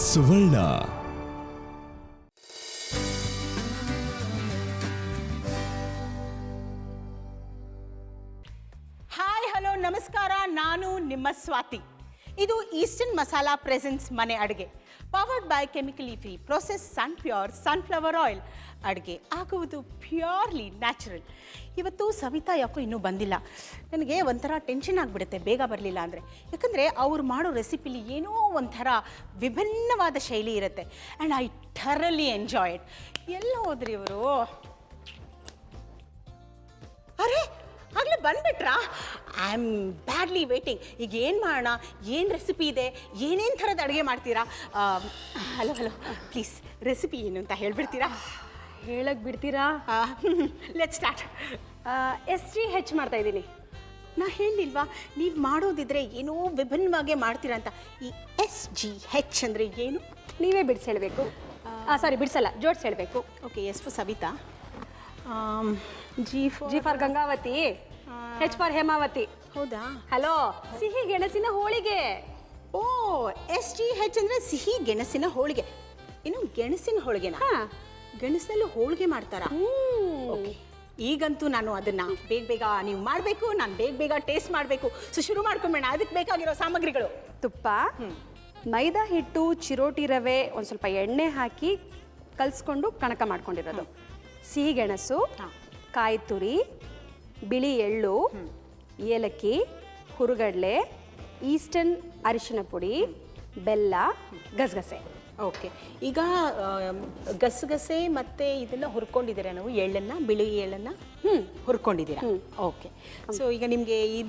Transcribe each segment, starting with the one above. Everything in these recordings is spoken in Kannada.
ಸುವರ್ಣ. ಹಾಯ್ ಹಲೋ ನಮಸ್ಕಾರ, ನಾನು ನಿಮ್ಮ ಸ್ವಾತಿ. ಇದು ಈಸ್ಟರ್ನ್ ಮಸಾಲಾ ಪ್ರೆಸೆನ್ಸ್ ಮನೆ ಅಡುಗೆ, powered by chemically free process pure sunflower oil. ಅಡುಗೆ ಆಗುವುದು ಪ್ಯೂರ್ಲಿ ನ್ಯಾಚುರಲ್. ಇವತ್ತು ಸವಿತಾ ಯಾಕೋ ಇನ್ನೂ ಬಂದಿಲ್ಲ. ನನಗೆ ಒಂಥರ ಟೆನ್ಷನ್ ಆಗಿಬಿಡುತ್ತೆ ಬೇಗ ಬರಲಿಲ್ಲ ಅಂದರೆ. ಯಾಕಂದರೆ ಅವ್ರು ಮಾಡೋ ರೆಸಿಪಿಲಿ ಏನೋ ಒಂಥರ ವಿಭಿನ್ನವಾದ ಶೈಲಿ ಇರುತ್ತೆ. And I thoroughly enjoy it. ಎಲ್ಲ ಹೋದ್ರಿ ಇವರು? ಅರೆ ಆಗಲೇ ಬಂದುಬಿಟ್ರಾ? I am badly waiting. ಈಗ ಏನು ಮಾಡೋಣ, ಏನು ರೆಸಿಪಿ ಇದೆ, ಏನೇನು ಥರದ ಅಡುಗೆ ಮಾಡ್ತೀರಾ? ಹಲೋ ಹಲೋ, ಪ್ಲೀಸ್ ರೆಸಿಪಿ ಏನು ಅಂತ ಹೇಳ್ಬಿಡ್ತೀರಾ? ಹೇಳಕ್ಕೆ ಬಿಡ್ತೀರಾ? Let start. SGH ಮಾಡ್ತಾ ಇದ್ದೀನಿ. ನಾ ಹೇಳಿಲ್ವಾ, ನೀವು ಮಾಡೋದಿದ್ರೆ ಏನೋ ವಿಭಿನ್ನವಾಗೇ ಮಾಡ್ತೀರಾ ಅಂತ. ಈ SGH ಅಂದರೆ ಏನು? ನೀವೇ ಬಿಡಿಸಿ ಹೇಳಬೇಕು. ಸಾರಿ, ಬಿಡಿಸಲ್ಲ, ಜೋಡಿಸಿ ಹೇಳಬೇಕು. Okay, S for Savita, G for Gangavathi, H for Hemavathi. ಹೌದಾ? ಹಲೋ, ಸಿಹಿ ಗೆಣಸಿನ ಹೋಳಿಗೆ. ಓ, SGH ಅಂದರೆ ಸಿಹಿ ಗೆಣಸಿನ ಹೋಳಿಗೆ. ಇನ್ನು ಗೆಣಸಿನ ಹೋಳಿಗೆನಾ? ಗೆಣಸಲ್ಲೂ ಹೋಳಿಗೆ ಮಾಡ್ತಾರಾ? ಓಕೆ, ಈಗಂತೂ ನಾನು ಅದನ್ನು ಬೇಗ ಬೇಗ ನೀವು ಮಾಡಬೇಕು, ನಾನು ಬೇಗ ಬೇಗ ಟೇಸ್ಟ್ ಮಾಡಬೇಕು. ಸೊ ಶುರು ಮಾಡ್ಕೊಂಬೇಡ. ಅದಕ್ಕೆ ಬೇಕಾಗಿರೋ ಸಾಮಗ್ರಿಗಳು: ತುಪ್ಪ, ಮೈದಾ ಹಿಟ್ಟು, ಚಿರೋಟಿ ರವೆ, ಒಂದು ಸ್ವಲ್ಪ ಎಣ್ಣೆ ಹಾಕಿ ಕಲಿಸ್ಕೊಂಡು ಕಣಕ ಮಾಡ್ಕೊಂಡಿರೋದು, ಸಿಹಿ ಗೆಣಸು, ಕಾಯಿ ತುರಿ, ಬಿಳಿ ಎಳ್ಳು, ಏಲಕ್ಕಿ, ಹುರುಗಡ್ಲೆ, ಈಸ್ಟರ್ನ್ ಅರಿಶಿನ ಪುಡಿ, ಬೆಲ್ಲ, ಗಸಗಸೆ. ಓಕೆ, ಈಗ ಗಸಗಸೆ ಮತ್ತು ಇದೆಲ್ಲ ಹುರ್ಕೊಂಡಿದ್ದೀರಾ ನಾವು? ಎಳ್ಳನ್ನು, ಬಿಳಿ ಎಳ್ಳನ್ನು ಹುರ್ಕೊಂಡಿದ್ದೀರಾ? ಓಕೆ. ಸೊ ಈಗ ನಿಮಗೆ ಈ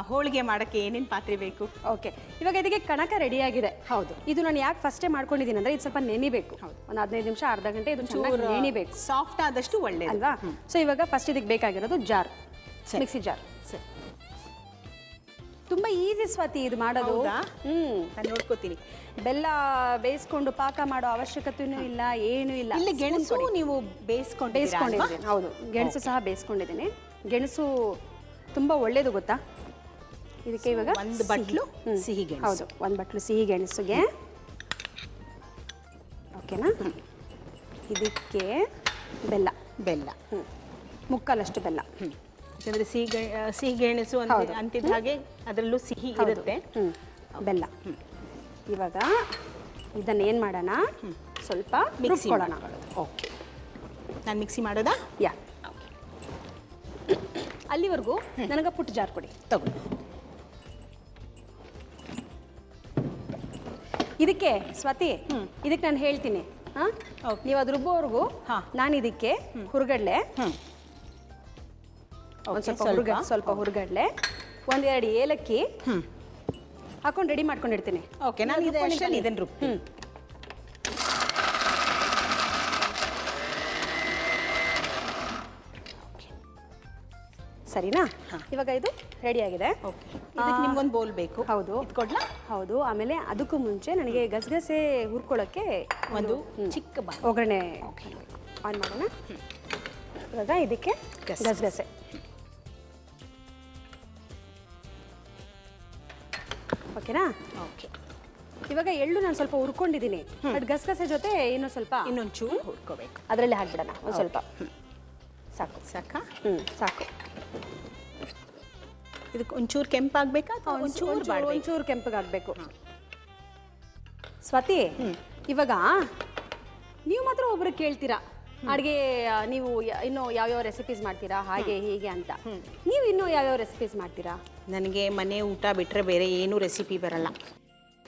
ಹೋಳಿಗೆ ಮಾಡೋಕ್ಕೆ ಏನೇನು ಪಾತ್ರೆ ಬೇಕು? ಓಕೆ, ಇವಾಗ ಇದಕ್ಕೆ ಕಣಕ ರೆಡಿಯಾಗಿದೆ. ಹೌದು. ಇದು ನಾನು ಯಾಕೆ ಫಸ್ಟೇ ಮಾಡ್ಕೊಂಡಿದ್ದೀನಿ ಅಂದರೆ ಇದು ಸ್ವಲ್ಪ ನೆನಿಬೇಕು. ಒಂದು 15 ನಿಮಿಷ, ಅರ್ಧ ಗಂಟೆ ಇದು ಚೆನ್ನಾಗಿ ನೆನಿಬೇಕು. ಸಾಫ್ಟ್ ಆದಷ್ಟು ಒಳ್ಳೆಯದು ಅಲ್ವಾ? ಸೊ ಇವಾಗ ಫಸ್ಟ್ ಇದಕ್ಕೆ ಬೇಕಾಗಿರೋದು ಜಾರ್, ಮಿಕ್ಸಿ ಜಾರ್. ಸರಿ, ತುಂಬ ಈಸಿ ಸ್ವಾತಿ ಇದು ಮಾಡೋದು. ನಾನು ನೋಡ್ಕೋತೀನಿ. ಬೆಲ್ಲ ಬೇಯಿಸ್ಕೊಂಡು ಪಾಕ ಮಾಡೋ ಅವಶ್ಯಕತೆಯೂ ಇಲ್ಲ, ಏನೂ ಇಲ್ಲ. ಇಲ್ಲಿ ಗೆಣಸು ನೀವು ಬೇಯಿಸ್ಕೊಂಡಿದ್ದೀನಿ. ಹೌದು, ಗೆಣಸು ಸಹ ಬೇಯಿಸ್ಕೊಂಡಿದ್ದೀನಿ. ಗೆಣಸು ತುಂಬ ಒಳ್ಳೇದು ಗೊತ್ತಾ. ಇದಕ್ಕೆ ಇವಾಗ ಒಂದು ಬಟ್ಲು ಸಿಹಿ ಗೆಣಸು. ಹೌದು, ಒಂದು ಬಟ್ಲು ಸಿಹಿ ಗೆಣಸುಗೆ. ಓಕೆನಾ? ಇದಕ್ಕೆ ಬೆಲ್ಲ, ಬೆಲ್ಲ ಮುಕ್ಕಾಲಷ್ಟು ಬೆಲ್ಲ. ಯಾಕಂದರೆ ಸಿಹಿ ಗೆಣಸು ಅಂತಿದ್ದ ಹಾಗೆ ಅದರಲ್ಲೂ ಸಿಹಿ ಇರುತ್ತೆ. ಬೆಲ್ಲ. ಇವಾಗ ಇದನ್ನು ಏನು ಮಾಡೋಣ, ಸ್ವಲ್ಪ ಮಿಕ್ಸಿ ಮಾಡೋಣ. ಓಕೆ, ನಾನು ಮಿಕ್ಸಿ ಮಾಡೋದಾ? ಯಾ. ಅಲ್ಲಿವರೆಗೂ ನನಗೆ ಪುಟ್ಟ ಜಾರ್ ಕೊಡಿ. ತಗೊಳ್ಳಿ. ಇದಕ್ಕೆ ಸ್ವಾತಿ, ಇದಕ್ಕೆ ನಾನು ಹೇಳ್ತೀನಿ. ನೀವು ಅದು ರುಬ್ಬೋವರೆಗೂ ನಾನು ಇದಕ್ಕೆ ಹುರುಗಡ್ಲೆ, ಸ್ವಲ್ಪ ಹುರುಗಡ್ಲೆ, ಒಂದೆರಡು ಏಲಕ್ಕಿ ಹಾಕೊಂಡು ರೆಡಿ ಮಾಡ್ಕೊಂಡಿರ್ತೀನಿ. ಓಕೆ, ನಾನು ಇದನ್ನು ರುಬ್ತೀನಿ. ಸರಿನಾ? ಇವಾಗ ಇದು ರೆಡಿಯಾಗಿದೆ. ಓಕೆ, ಇದಕ್ಕೆ ನಿಮ್ಗೊಂದು ಬೌಲ್ ಬೇಕು. ಹೌದು, ಕೊಡ್ಲಾ? ಹೌದು. ಆಮೇಲೆ ಅದಕ್ಕೂ ಮುಂಚೆ ನನಗೆ ಗಸಗಸೆ ಹುರ್ಕೊಳ್ಳೋಕ್ಕೆ ಒಂದು ಚಿಕ್ಕ ಒಗ್ಗರಣೆ ಆನ್ ಮಾಡೋಣ. ಇವಾಗ ಇದಕ್ಕೆ ಗಸಗಸೆ. ಓಕೆನಾ? ಓಕೆ, ಇವಾಗ ಎಳ್ಳು ನಾನು ಸ್ವಲ್ಪ ಹುರ್ಕೊಂಡಿದ್ದೀನಿ. ಬಟ್ ಗಸಗಸೆ ಜೊತೆ ಇನ್ನೊಂಚೂರು ಹುರ್ಕೋಬೇಕು. ಅದರಲ್ಲೇ ಹಾಕ್ಬಿಡೋಣ ಒಂದು ಸ್ವಲ್ಪ. ಸಾಕು ಸಾಕಾ? ಸಾಕು. ಇದಕ್ಕೆ ಒಂಚೂರು ಕೆಂಪಾಗಬೇಕಾ? ಒಂಚೂರು ಕೆಂಪಗಾಗಬೇಕು. ಸ್ವಾತಿ, ಇವಾಗ ನೀವು ಮಾತ್ರ ಒಬ್ರು ಕೇಳ್ತೀರಾ ಅಡುಗೆ, ನೀವು ಇನ್ನೂ ಯಾವ್ಯಾವ ರೆಸಿಪೀಸ್ ಮಾಡ್ತೀರಾ ಹಾಗೆ ಹೀಗೆ ಅಂತ. ನೀವು ಇನ್ನೂ ಯಾವ್ಯಾವ ರೆಸಿಪೀಸ್ ಮಾಡ್ತೀರಾ? ನನಗೆ ಮನೆ ಊಟ ಬಿಟ್ಟರೆ ಬೇರೆ ಏನೂ ರೆಸಿಪಿ ಬರಲ್ಲ.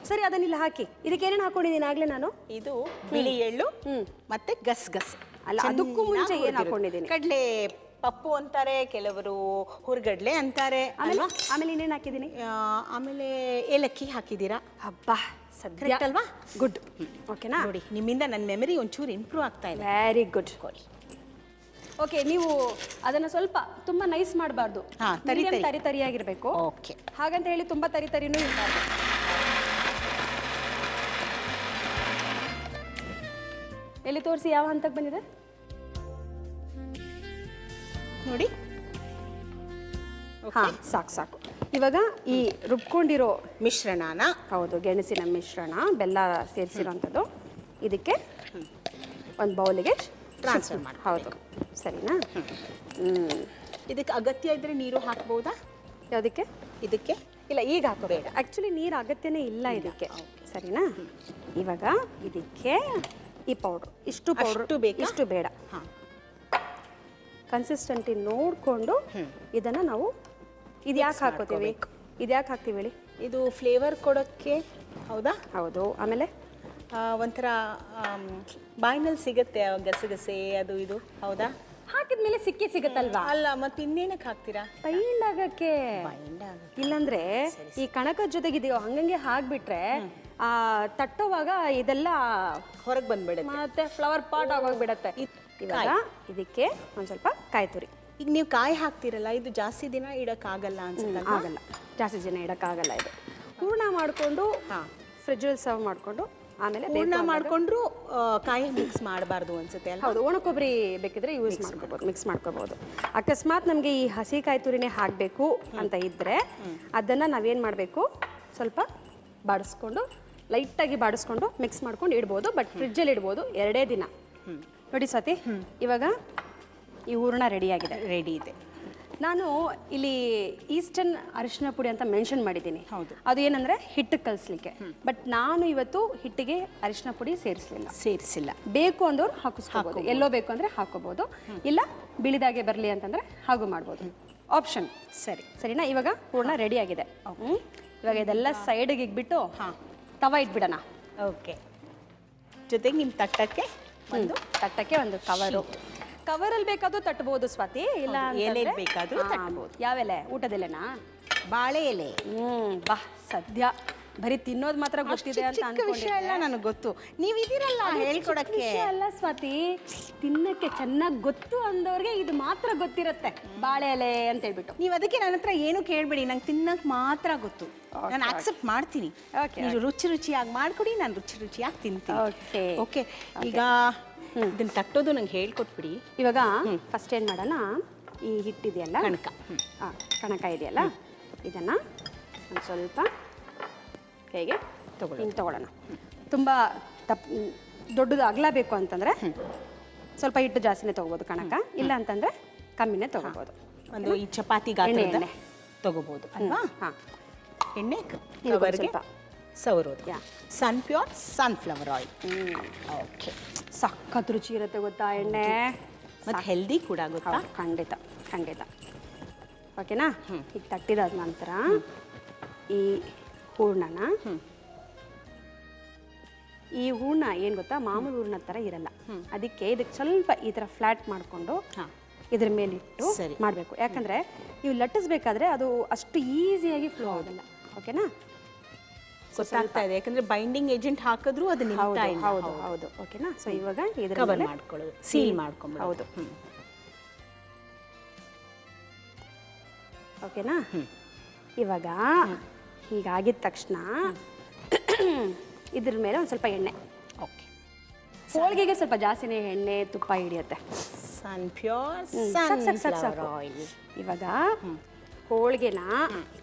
ಸರಿ, ಅದನ್ನೆಲ್ಲ ಹಾಕಿ. ಇದಕ್ಕೆ ಏನೇನು ಹಾಕೊಂಡಿದ್ದೀನಿ ಆಗಲೇ ನಾನು? ಇದು ಬಿಳಿ ಎಳ್ಳು ಮತ್ತೆ ಗಸಗಸೆ. ಅಲ್ಲ, ಅದಕ್ಕೂ ಮುಂಚೆ ಏನು ಹಾಕೊಂಡಿದ್ದೀನಿ? ಕಡಲೆ ಪಪ್ಪು ಅಂತಾರೆ, ಕೆಲವರು ಹುರ್ಗಡ್ಲೆ ಅಂತಾರೆ. ಆಮೇಲೆ ಇನ್ನೇನು ಹಾಕಿದ್ದೀನಿ? ಆಮೇಲೆ ಏಲಕ್ಕಿ ಹಾಕಿದ್ದೀರಾ. ಹಬ್ಬ, ಕರೆಕ್ಟ್ ಅಲ್ವಾ? ಗುಡ್. ಓಕೆನಾ? ನೋಡಿ, ನಿಮ್ಮಿಂದ ನನ್ನ ಮೆಮರಿ ಒಂಚೂರು ಇಂಪ್ರೂವ್ ಆಗ್ತಾ ಇದೆ. Very good. ಓಕೆ, ನೀವು ಅದನ್ನು ಸ್ವಲ್ಪ ತುಂಬ ನೈಸ್ ಮಾಡಬಾರ್ದು, ತರಿ ತರಿಯಾಗಿರಬೇಕು. ಓಕೆ, ಹಾಗಂತ ಹೇಳಿ ತುಂಬ ತರಿನೂ ಇರಬಾರ್ದು. ಎಲ್ಲಿ ತೋರಿಸಿ, ಯಾವ ಹಂತಕ್ಕೆ ಬಂದಿದೆ ನೋಡಿ. ಹಾಂ, ಸಾಕು ಸಾಕು. ಇವಾಗ ಈ ರುಬ್ಕೊಂಡಿರೋ ಮಿಶ್ರಣನ ಹೌದು ಗೆಣಸಿನ ಮಿಶ್ರಣ ಬೆಲ್ಲ ಸೇರಿಸಿರೋಂಥದ್ದು ಇದಕ್ಕೆ ಒಂದು ಬೌಲಿಗೆ ಟ್ರಾನ್ಸ್ಫರ್ ಮಾಡಿ. ಹೌದು ಸರಿನಾ? ಇದಕ್ಕೆ ಅಗತ್ಯ ಇದ್ರೆ ನೀರು ಹಾಕ್ಬೋದಾ? ಯಾವುದಕ್ಕೆ? ಇದಕ್ಕೆ ಇಲ್ಲ ಈಗ ಹಾಕೋಬೇಡ. ಆ್ಯಕ್ಚುಲಿ ನೀರು ಅಗತ್ಯನೇ ಇಲ್ಲ ಇದಕ್ಕೆ. ಸರಿನಾ? ಇವಾಗ ಇದಕ್ಕೆ ಈ ಪೌಡ್ರು ಇಷ್ಟು ಪೌಡ್ರು ಬೇಕಾ? ಇಷ್ಟು ಬೇಡ. ಹಾಂ, ಕನ್ಸಿಸ್ಟೆಂಟಿ ನೋಡಿಕೊಂಡು ಇದನ್ನು ನಾವು ಇದು ಯಾಕೆ ಹಾಕೋತೀವಿ? ಇದು ಯಾಕೆ ಹಾಕ್ತೀವಿ ಹೇಳಿ? ಇದು ಫ್ಲೇವರ್ ಕೊಡೋಕ್ಕೆ. ಹೌದಾ? ಹೌದು. ಆಮೇಲೆ ಒಂಥರ ಬಾಯಿನಲ್ಲಿ ಸಿಗುತ್ತೆ ಗಸಗಸೆ ಅದು ಇದು. ಹೌದಾ? ಹಾಕಿದ್ಮೇಲೆ ಸಿಗುತ್ತಲ್ವಾ? ಅಲ್ಲ, ಮತ್ತೆ ಇನ್ನೇನಕ್ಕೆ ಹಾಕ್ತೀರಾ? ಬೈಂಡ್ ಆಗಕ್ಕೆ. ಇಲ್ಲಾಂದ್ರೆ ಈ ಕಣಕದ ಜೊತೆಗಿದೆಯೋ ಹಂಗಂಗೆ ಹಾಕ್ಬಿಟ್ರೆ ತಟ್ಟೋವಾಗ ಇದೆಲ್ಲ ಹೊರಗೆ ಬಂದ್ಬಿಡುತ್ತೆ, ಮತ್ತೆ ಫ್ಲವರ್ ಪಾಟ್ ಆಗೋಗ್ಬಿಡತ್ತೆ. ಇವಾಗ ಇದಕ್ಕೆ ಒಂದ್ ಸ್ವಲ್ಪ ಕಾಯಿ ತುರಿ. ಈಗ ನೀವು ಕಾಯಿ ಹಾಕ್ತಿರಲ್ಲ, ಇದು ಜಾಸ್ತಿ ದಿನ ಇಡಕ್ಕಾಗಲ್ಲ ಅನ್ಸುತ್ತೆ? ಆಗಲ್ಲ, ಜಾಸ್ತಿ ಜನ ಇಡಕ್ಕಾಗಲ್ಲ. ಇದು ಹೂರ್ಣ ಮಾಡಿಕೊಂಡು ಫ್ರಿಜ್ಜಲ್ಲಿ ಸರ್ವ್ ಮಾಡಿಕೊಂಡು ಆಮೇಲೆ ಹೂರ್ಣ ಮಾಡಿಕೊಂಡ್ರು ಕಾಯಿ ಮಿಕ್ಸ್ ಮಾಡಬಾರ್ದು ಅನ್ಸುತ್ತೆ ಅಲ್ಲ? ಹೌದು, ಒಣ ಕೊಬ್ಬರಿ ಬೇಕಿದ್ರೆ ಯೂಸ್ ಮಾಡ್ಕೋಬಹುದು, ಮಿಕ್ಸ್ ಮಾಡ್ಕೋಬಹುದು. ಅಕಸ್ಮಾತ್ ನಮಗೆ ಈ ಹಸಿ ಕಾಯಿ ತುರಿನೇ ಹಾಕಬೇಕು ಅಂತ ಇದ್ದರೆ ಅದನ್ನು ನಾವೇನು ಮಾಡಬೇಕು, ಸ್ವಲ್ಪ ಬಾಡಿಸ್ಕೊಂಡು ಲೈಟಾಗಿ ಬಾಡಿಸ್ಕೊಂಡು ಮಿಕ್ಸ್ ಮಾಡ್ಕೊಂಡು ಇಡ್ಬೋದು. ಬಟ್ ಫ್ರಿಜ್ಜಲ್ಲಿ ಇಡ್ಬೋದು 2 ದಿನ. ನೋಡಿ ಸ್ವಾತಿ, ಇವಾಗ ಈ ಹೂರ್ಣ ರೆಡಿಯಾಗಿದೆ. ರೆಡಿ ಇದೆ. ನಾನು ಇಲ್ಲಿ ಈಸ್ಟರ್ನ್ ಅರಿಶಿನ ಪುಡಿ ಅಂತ ಮೆನ್ಷನ್ ಮಾಡಿದ್ದೀನಿ. ಹೌದು. ಅದು ಏನಂದ್ರೆ ಹಿಟ್ಟು ಕಲಿಸ್ಲಿಕ್ಕೆ. ಬಟ್ ನಾನು ಇವತ್ತು ಹಿಟ್ಟಿಗೆ ಅರಿಶಿನ ಪುಡಿ ಸೇರಿಸಿಲ್ಲ. ಬೇಕು ಅಂದವ್ರು ಹಾಕಿಸ್ಕೋಬಹುದು, ಎಲ್ಲೋ ಬೇಕು ಅಂದ್ರೆ ಹಾಕೋಬಹುದು, ಇಲ್ಲ ಬಿಳಿದಾಗೆ ಬರಲಿ ಅಂತಂದ್ರೆ ಹಾಗೂ ಮಾಡ್ಬೋದು. ಆಪ್ಷನ್. ಸರಿನಾ? ಇವಾಗ ಹೂರ್ಣ ರೆಡಿ ಆಗಿದೆ. ಇವಾಗ ಇದೆಲ್ಲ ಸೈಡ್ಗೆ ಇಟ್ಬಿಟ್ಟು ತವ ಇಟ್ಬಿಡೋಣ. ಓಕೆ. ಜೊತೆಗೆ ನಿಮ್ಮ ತಟ್ಟಕ್ಕೆ ಒಂದು ಕವರಲ್ಲಿ ಬೇಕಾದ್ರೂ ತಟ್ಟಬಹುದು ಸ್ವಾತಿ. ಇಲ್ಲ ಎಲೆ ಬೇಕಾದ್ರೂ ತಟ್ಟಬಹುದು. ಯಾವ ಎಲೆ? ಊಟದ ಎಲೆನಾ? ಬಾಳೆ ಎಲೆ. ಬಾ, ಸದ್ಯ ಬರೀ ತಿನ್ನೋದು ಮಾತ್ರ ಗೊತ್ತಿದೆ ಅಂತ ವಿಷಯ ಎಲ್ಲ ನನಗೆ ಗೊತ್ತು. ನೀವು ಇದೀರಲ್ಲ ಹೇಳ್ಕೊಡಕ್ಕೆ. ಅಲ್ಲ ಸ್ವಾತಿ, ತಿನ್ನಕ್ಕೆ ಚೆನ್ನಾಗಿ ಗೊತ್ತು ಅಂದವ್ರಿಗೆ ಇದು ಮಾತ್ರ ಗೊತ್ತಿರುತ್ತೆ, ಬಾಳೆ ಎಲೆ ಅಂತ ಹೇಳ್ಬಿಟ್ಟು. ನೀವು ಅದಕ್ಕೆ ನನ್ನ ಹತ್ರ ಏನು ಕೇಳಬೇಡಿ, ನಂಗೆ ತಿನ್ನಕ್ಕೆ ಮಾತ್ರ ಗೊತ್ತು. ನಾನು ಆಕ್ಸೆಪ್ಟ್ ಮಾಡ್ತೀನಿ. ನೀವು ರುಚಿಯಾಗಿ ಮಾಡ್ಕೊಡಿ, ನಾನು ರುಚಿಯಾಗಿ ತಿಂತೀನಿ. ಓಕೆ. ಈಗ ಇದನ್ನ ತಟ್ಟೋದು ನಂಗೆ ಹೇಳ್ಕೊಟ್ಬಿಡಿ. ಇವಾಗ ಫಸ್ಟ್ ಏನು ಮಾಡೋಣ, ಈ ಹಿಟ್ಟಿದೆಯಲ್ಲ ಕಣಕ ಇದೆಯಲ್ಲ, ಇದನ್ನು ಒಂದು ಸ್ವಲ್ಪ ಕೈಗೆ ತಗೊಳ್ಳೋಣ. ತುಂಬ ದೊಡ್ಡದು ಅಗಲಬೇಕು ಅಂತಂದರೆ ಸ್ವಲ್ಪ ಹಿಟ್ಟು ಜಾಸ್ತಿನೇ ತೊಗೋಬೋದು ಕಣಕ, ಇಲ್ಲ ಅಂತಂದರೆ ಕಮ್ಮಿನೇ ತೊಗೋಬೋದು. ಒಂದು ಈ ಚಪಾತಿ ಗಾತ್ರದ ತೊಗೋಬೋದು ಅಲ್ವಾ? ಹಾಂ, ಎಣ್ಣೆ ಸ್ವಲ್ಪ ಸವರೋದು. Pure sunflower oil. ಓಕೆ. ಸಖತ್ ರುಚಿ ಇರುತ್ತೆ ಗೊತ್ತಾ ಎಣ್ಣೆ, ಮತ್ತು ಹೆಲ್ದಿ ಕೂಡ ಗೊತ್ತಾ? ಖಂಡಿತ. ಓಕೆನಾ? ಈಗ ತಟ್ಟಿದಾದ ನಂತರ ಈ ಹೂರ್ಣನ ಏನು ಗೊತ್ತಾ, ಮಾಮೂಲು ಹೂರ್ಣ ಥರ ಇರಲ್ಲ. ಅದಕ್ಕೆ ಇದಕ್ಕೆ ಸ್ವಲ್ಪ ಈ ಥರ ಫ್ಲಾಟ್ ಮಾಡಿಕೊಂಡು ಇದ್ರ ಮೇಲಿಟ್ಟು ಮಾಡಬೇಕು. ಯಾಕಂದರೆ ಇವು ಲಟ್ಟಿಸ್ಬೇಕಾದ್ರೆ ಅದು ಅಷ್ಟು ಈಸಿಯಾಗಿ ಫ್ಲೋ ಆಗೋದಿಲ್ಲ. ಓಕೆನಾ? ಗೊತ್ತಾಗ್ತಾ ಇದೆ, ಯಾಕಂದ್ರೆ ಬೈಂಡಿಂಗ್ ಏಜೆಂಟ್ ಹಾಕಿದ್ರು ಅದು ನಿಲ್ತಾ ಇಲ್ಲ. ಹೌದು. ಓಕೆನಾ? ಸೊ ಇವಾಗ ಇದರ ಕವರ್ ಮಾಡ್ಕೊಳ್ಳೋದು, ಸೀಲ್ ಮಾಡ್ಕೊಂಡು. ಹೌದು. ಓಕೆನಾ? ಇವಾಗ ಹೀಗಾಗಿದ ತಕ್ಷಣ ಇದ್ರ ಮೇಲೆ ಒಂದು ಸ್ವಲ್ಪ ಎಣ್ಣೆ. ಓಕೆ. ಹೋಳಿಗೆಗೆ ಸ್ವಲ್ಪ ಜಾಸ್ತಿನೇ ಎಣ್ಣೆ ತುಪ್ಪ ಹಿಡಿಯುತ್ತೆ. Sunflower oil. ಇವಾಗ ಹೋಳಿಗೆನ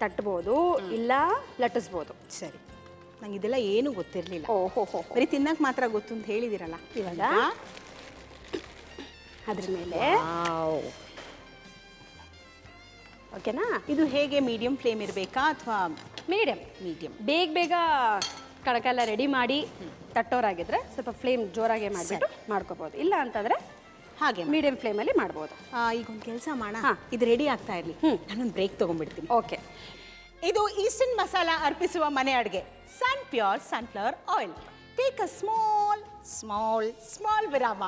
ತಟ್ಬೋದು, ಇಲ್ಲ ಲಟ್ಟಿಸ್ಬೋದು. ಸರಿ, ನಂಗೆ ಇದೆಲ್ಲ ಏನು ಗೊತ್ತಿರಲಿಲ್ಲ. ಓಹೋ, ಬರೀ ತಿನ್ನಕ್ಕೆ ಮಾತ್ರ ಗೊತ್ತು ಅಂತ ಹೇಳಿದಿರಲ್ಲ. ಇವಾಗ ಅದ್ರ ಮೇಲೆ ಓಕೆನಾ? ಇದು ಹೇಗೆ, ಮೀಡಿಯಂ ಫ್ಲೇಮ್ ಇರಬೇಕಾ ಅಥವಾ ಮೀಡಿಯಂ? ಬೇಗ ಕಣಕ ಎಲ್ಲ ರೆಡಿ ಮಾಡಿ ತಟ್ಟೋರಾಗಿದ್ರೆ ಸ್ವಲ್ಪ ಫ್ಲೇಮ್ ಜೋರಾಗೆ ಮಾಡಿಬಿಟ್ಟು ಮಾಡ್ಕೋಬೋದು, ಇಲ್ಲ ಅಂತಂದರೆ ಹಾಗೆ ಮೀಡಿಯಂ ಫ್ಲೇಮಲ್ಲಿ ಮಾಡ್ಬೋದು. ಈಗ ಒಂದು ಕೆಲಸ ಮಾಡೋಣ, ಇದು ರೆಡಿ ಆಗ್ತಾ ಇರಲಿ, ನಾನೊಂದು ಬ್ರೇಕ್ ತೊಗೊಂಡ್ಬಿಡ್ತೀನಿ. ಓಕೆ. ಇದು ಈಸ್ಟರ್ನ್ ಮಸಾಲ ಅರ್ಪಿಸುವ ಮನೆ ಅಡುಗೆ pure sunflower oil. Take a small ವಿರಾಮ.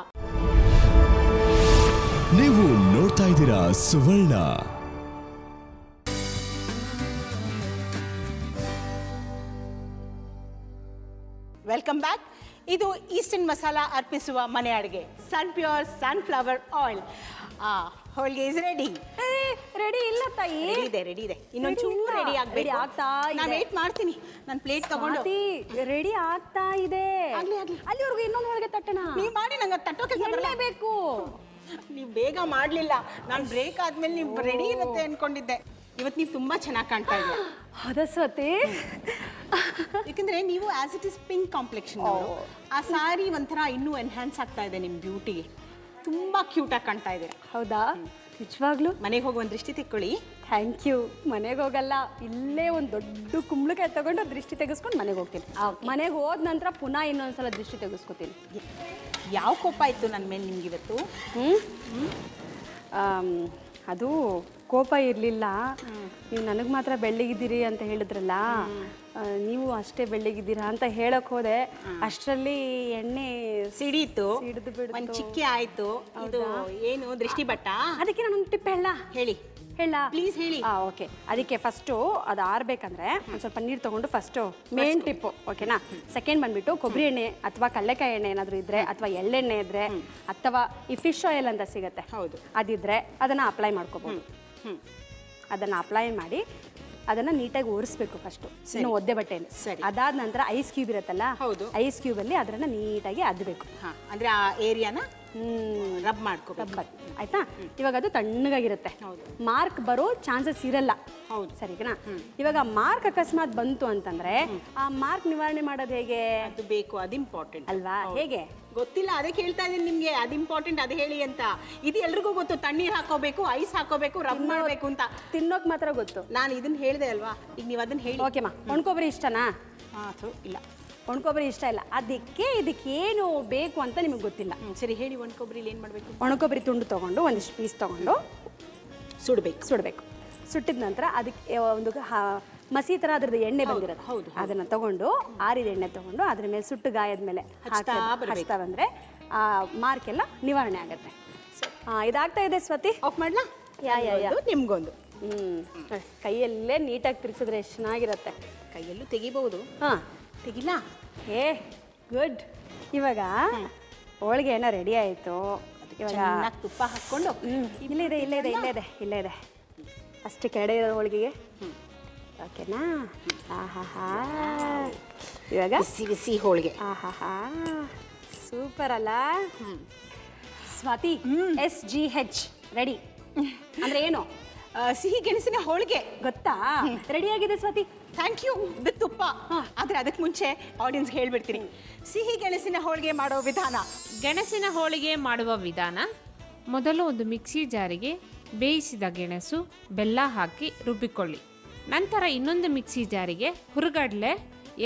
ನೀವು ನೋಡ್ತಾ ಇದ್ದೀರಾ ಸುವರ್ಣ. Welcome back. ಇದು ಈಸ್ಟರ್ನ್ ಮಸಾಲ ಅರ್ಪಿಸುವ ಮನೆ ಅಡುಗೆ pure sunflower oil. Holige is ready. Ready ಇಲ್ಲ ತಾಯಿ, ರೆಡಿ ಇದೆ. ಇನ್ನೊಂಚೂರು ರೆಡಿ ಆಗಬೇಕು. ನಾನು ವೇಟ್ ಮಾಡ್ತೀನಿ, ನಾನು ಪ್ಲೇಟ್ ತಗೊಂಡು. ರೆಡಿ ಆಗ್ತಾ ಇದೆ, ಅಲ್ಲಿವರೆಗೂ ಇನ್ನೊಂದು ಹೋಳಿಗೆ ತಟ್ಟಣ. ನೀವು ಮಾಡಿ, ನಂಗೆ ತಟ್ಟೋ ಕೆಲಸ ಬೇಕು. ನೀವು ಬೇಗ ಮಾಡಲಿಲ್ಲ, ನಾನು ಬ್ರೇಕ್ ಆದ್ಮೇಲೆ ನೀವು ರೆಡಿ ಇರುತ್ತೆ ಅನ್ಕೊಂಡಿದ್ದೆ. ಇವತ್ತು ನೀವು ತುಂಬ ಚೆನ್ನಾಗಿ ಕಾಣ್ತಾ ಇದ್ದೀರಾ. ಹೌದಾ ಸ್ವಾತಿ? ಯಾಕಂದ್ರೆ ನೀವು as it is pink complexion ಅವರು, ಆ ಸಾರಿ ಒಂಥರ ಇನ್ನೂ ಎನ್ಹ್ಯಾನ್ಸ್ ಆಗ್ತಾ ಇದೆ ನಿಮ್ಮ ಬ್ಯೂಟಿಗೆ. ತುಂಬ ಕ್ಯೂಟಾಗಿ ಕಾಣ್ತಾ ಇದ್ದೀರಾ. ಹೌದಾ? ನಿಜವಾಗ್ಲೂ? ಮನೆಗೆ ಹೋಗಿ ಒಂದು ದೃಷ್ಟಿ ತೆಕ್ಕೊಳ್ಳಿ. Thank you. ಮನೆಗೆ ಹೋಗಲ್ಲ, ಇಲ್ಲೇ ಒಂದು ದೊಡ್ಡ ಕುಂಬಳಕಾಯಿ ತಗೊಂಡು ದೃಷ್ಟಿ ತೆಗೆಸ್ಕೊಂಡು ಮನೆಗೆ ಹೋಗ್ತೀನಿ. ಮನೆಗೆ ಹೋದ ನಂತರ ಪುನಃ ಇನ್ನೊಂದ್ಸಲ ದೃಷ್ಟಿ ತೆಗೆಸ್ಕೊತೀನಿ. ಯಾವ ಕೋಪ ಇತ್ತು ನನ್ನ ಮೇಲೆ ನಿಮ್ಗೆ ಇವತ್ತು? ಅದು ಕೋಪ ಇರಲಿಲ್ಲ. ನೀವು ನನಗೆ ಮಾತ್ರ ಬೆಳ್ಳಗಿದ್ದೀರಿ ಅಂತ ಹೇಳಿದ್ರಲ್ಲ, ನೀವು ಅಷ್ಟೇ ಬೆಳ್ಳಗಿದ್ದೀರಾ ಅಂತ ಹೇಳಕ್ ಹೋದೆ. ಅಷ್ಟರಲ್ಲಿ ಎಣ್ಣೆ ಸಿಡಿತು, ಸಿಡಿದು ಬಿಡ್ತು. ಒಂದು ಚಿಕ್ಕೆ ಆಯ್ತು. ಇದು ಏನು ದೃಷ್ಟಿ ಬಟ್ಟ? ಅದಕ್ಕೆ ನಾನು ಟಿಪ್ ಹೇಳ ಹೇಳ ಪ್ಲೀಸ್ ಹೇಳಿ. ಓಕೆ. ಅದಕ್ಕೆ ಫಸ್ಟು ಅದು ಆರ್ಬೇಕಂದ್ರೆ ಒಂದು ಸ್ವಲ್ಪ ನೀರು ತೊಗೊಂಡು ಫಸ್ಟು ಮೇನ್ ಟಿಪ್ಪು, ಓಕೆನಾ? ಸೆಕೆಂಡ್ ಬಂದ್ಬಿಟ್ಟು ಕೊಬ್ಬರಿ ಎಣ್ಣೆ ಅಥವಾ ಕಡಲೆಕಾಯಿ ಎಣ್ಣೆ ಏನಾದರೂ ಇದ್ರೆ, ಅಥವಾ ಎಳ್ಳೆಣ್ಣೆ ಇದ್ರೆ, ಅಥವಾ ಈ ಫಿಶ್ ಆಯಿಲ್ ಅಂತ ಸಿಗುತ್ತೆ, ಹೌದು, ಅದಿದ್ರೆ ಅದನ್ನು ಅಪ್ಲೈ ಮಾಡ್ಕೋಬಹುದು. ಅದನ್ನು ಅಪ್ಲೈ ಮಾಡಿ ಅದನ್ನು ನೀಟಾಗಿ ಒರೆಸ್ಬೇಕು ಫಸ್ಟು, ಇನ್ನು ಒದ್ದೆ ಬಟ್ಟೆಯಲ್ಲಿ. ಅದಾದ ನಂತರ ಐಸ್ ಕ್ಯೂಬ್ ಇರುತ್ತಲ್ಲ, ಐಸ್ ಕ್ಯೂಬಲ್ಲಿ ಅದನ್ನು ನೀಟಾಗಿ ಅದ್ದಬೇಕು. ಅಂದರೆ ಆ ಏರಿಯಾನ ರಬ್ ಮಾಡ್ಕೋಬೇಕು, ಆಯ್ತಾ? ಇವಾಗ ಅದು ತಣ್ಣಗಾಗಿರುತ್ತೆ, ಮಾರ್ಕ್ ಬರೋ ಚಾನ್ಸಸ್ ಇರಲ್ಲ. ಹೌದು, ಸರಿನಾ? ಇವಾಗ ಮಾರ್ಕ್ ಅಕಸ್ಮಾತ್ ಬಂತು ಅಂತಂದ್ರೆ ಆ ಮಾರ್ಕ್ ನಿವಾರಣೆ ಮಾಡೋದು ಹೇಗೆ? ಅದು ಬೇಕು, ಅದು ಇಂಪಾರ್ಟೆಂಟ್ ಅಲ್ವಾ? ಹೇಗೆ ಗೊತ್ತಿಲ್ಲ, ಅದಕ್ಕೆ ಹೇಳ್ತಾ ಇದ್ದೀನಿ ನಿಮ್ಗೆ, ಅದು ಇಂಪಾರ್ಟೆಂಟ್, ಅದು ಹೇಳಿ ಅಂತ. ಇದು ಎಲ್ರಿಗೂ ಗೊತ್ತು, ತಣ್ಣೀರು ಹಾಕೋಬೇಕು, ಐಸ್ ಹಾಕೋಬೇಕು, ರಬ್ ಮಾಡಬೇಕು ಅಂತ. ತಿನ್ನೋಕ್ ಮಾತ್ರ ಗೊತ್ತು. ನಾನು ಇದನ್ನ ಹೇಳಿದೆ ಅಲ್ವಾ, ಈಗ ನೀವು ಅದನ್ನ ಹೇಳಿ. ಓಕೆಮಾ, ಒಣಕೊಬ್ಬರಿ ಇಷ್ಟನಾ? ಇಲ್ಲ, ಒಣಕೊಬ್ಬರಿ ಇಷ್ಟ ಇಲ್ಲ. ಇದಕ್ಕೇನು ಬೇಕು ಅಂತ ನಿಮಗೆ ಗೊತ್ತಿಲ್ಲ. ಸರಿ ಹೇಳಿ, ಒಣಕೊಬ್ಬರಿಲಿ ಏನು ಮಾಡಬೇಕು? ಒಣಕೊಬ್ಬರಿ ತುಂಡು ತೊಗೊಂಡು ಒಂದಿಷ್ಟು ಪೀಸ್ ತೊಗೊಂಡು ಸುಡಬೇಕು. ಸುಟ್ಟಿದ ನಂತರ ಅದಕ್ಕೆ ಒಂದು ಮಸಿ ಥರ ಅದ್ರದ್ದು ಎಣ್ಣೆ ಬಂದಿರೋದು, ಅದನ್ನು ತಗೊಂಡು ಆರಿದ ಎಣ್ಣೆ ತಗೊಂಡು ಅದ್ರ ಮೇಲೆ ಸುಟ್ಟು ಗಾಯದ ಮೇಲೆ ಹಚ್ತಾ ಬಂದರೆ ಆ ಮಾರ್ಕ್ ಎಲ್ಲ ನಿವಾರಣೆ ಆಗುತ್ತೆ. ಇದಾಗ್ತಾ ಇದೆ ಸ್ವಾತಿ. ಆಫ್ ಮಾಡ್ಲಾ? ನಿಮ್ಗೊಂದು ಕೈಯಲ್ಲೇ ನೀಟಾಗಿ ತಿರ್ಗಿಸಿದ್ರೆ ಎಷ್ಟು ಚೆನ್ನಾಗಿರುತ್ತೆ. ಕೈಯಲ್ಲೂ ತೆಗಿಬಹುದು. ತೆಗಿಲ್ಲ? ಗುಡ್. ಇವಾಗ ಹೋಳಿಗೆ ಏನೋ ರೆಡಿ ಆಯಿತು. ಇವಾಗ ತುಪ್ಪ ಹಾಕ್ಕೊಂಡು ಇಲ್ಲೇ ಇದೆ ಅಷ್ಟು ಕೆಳಗಡೆ ಇರೋ ಹೋಳಿಗೆಗೆ. ಓಕೆನಾ? ಇವಾಗ ಬಿಸಿ ಹೋಳಿಗೆ. ಸೂಪರ್ ಅಲ್ಲ ಸ್ವಾತಿ? SGH ರೆಡಿ ಅಂದ್ರೆ ಏನು? ಸಿಹಿ ಗೆಣಸಿನ ಹೋಳಿಗೆ. ಗೊತ್ತಾ? ರೆಡಿ ಆಗಿದೆ ಸ್ವಾತಿ. Thank you. ವಿತ್ ತುಪ್ಪ. ಆದರೆ ಅದಕ್ಕೆ ಮುಂಚೆ ಆಡಿಯನ್ಸ್ಗೆ ಹೇಳ್ಬಿಡ್ತೀನಿ ಸಿಹಿ ಗೆಣಸಿನ ಹೋಳಿಗೆ ಮಾಡೋ ವಿಧಾನ. ಗೆಣಸಿನ ಹೋಳಿಗೆ ಮಾಡುವ ವಿಧಾನ: ಮೊದಲು ಒಂದು ಮಿಕ್ಸಿ ಜಾರಿಗೆ ಬೇಯಿಸಿದ ಗೆಣಸು, ಬೆಲ್ಲ ಹಾಕಿ ರುಬ್ಬಿಕೊಳ್ಳಿ. ನಂತರ ಇನ್ನೊಂದು ಮಿಕ್ಸಿ ಜಾರಿಗೆ ಹುರುಗಡಲೆ,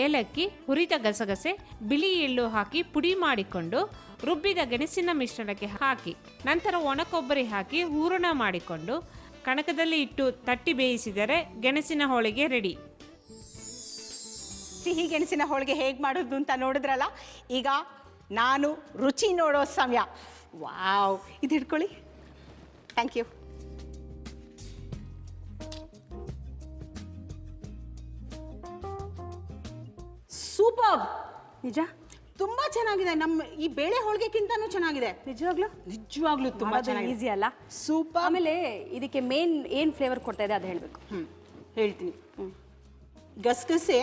ಏಲಕ್ಕಿ, ಹುರಿದ ಗಸಗಸೆ, ಬಿಳಿ ಎಳ್ಳು ಹಾಕಿ ಪುಡಿ ಮಾಡಿಕೊಂಡು ರುಬ್ಬಿದ ಗೆಣಸಿನ ಮಿಶ್ರಣಕ್ಕೆ ಹಾಕಿ, ನಂತರ ಒಣಕೊಬ್ಬರಿ ಹಾಕಿ ಹೂರಣ ಮಾಡಿಕೊಂಡು ಕಣಕದಲ್ಲಿ ಇಟ್ಟು ತಟ್ಟಿ ಬೇಯಿಸಿದರೆ ಗೆಣಸಿನ ಹೋಳಿಗೆ ರೆಡಿ. ಸಿಹಿ ಗೆಣಸಿನ ಹೋಳಿಗೆ ಹೇಗೆ ಮಾಡೋದು ಅಂತ ನೋಡಿದ್ರಲ್ಲ, ಈಗ ನಾನು ರುಚಿ ನೋಡೋ ಸಮಯ. ವಾವ್, ಇದು ಹಿಡ್ಕೊಳ್ಳಿ. Thank you. ಸೂಪರ್. ನಿಜ, ತುಂಬಾ ಚೆನ್ನಾಗಿದೆ. ನಮ್ಮ ಈ ಬೇಳೆ ಹೋಳಿಗೆಕ್ಕಿಂತನೂ ಚೆನ್ನಾಗಿದೆ. ನಿಜವಾಗ್ಲೂ ತುಂಬಾ ಚೆನ್ನಾಗಿದೆ. ಈಸಿ ಅಲ್ಲ? ಸೂಪರ್. ಆಮೇಲೆ ಇದಕ್ಕೆ ಮೇನ್ ಏನು ಫ್ಲೇವರ್ ಕೊಡ್ತಾ ಇದೆ ಅದು ಹೇಳಬೇಕು. ಹೇಳ್ತೀನಿ. ಗಸಗಸೆ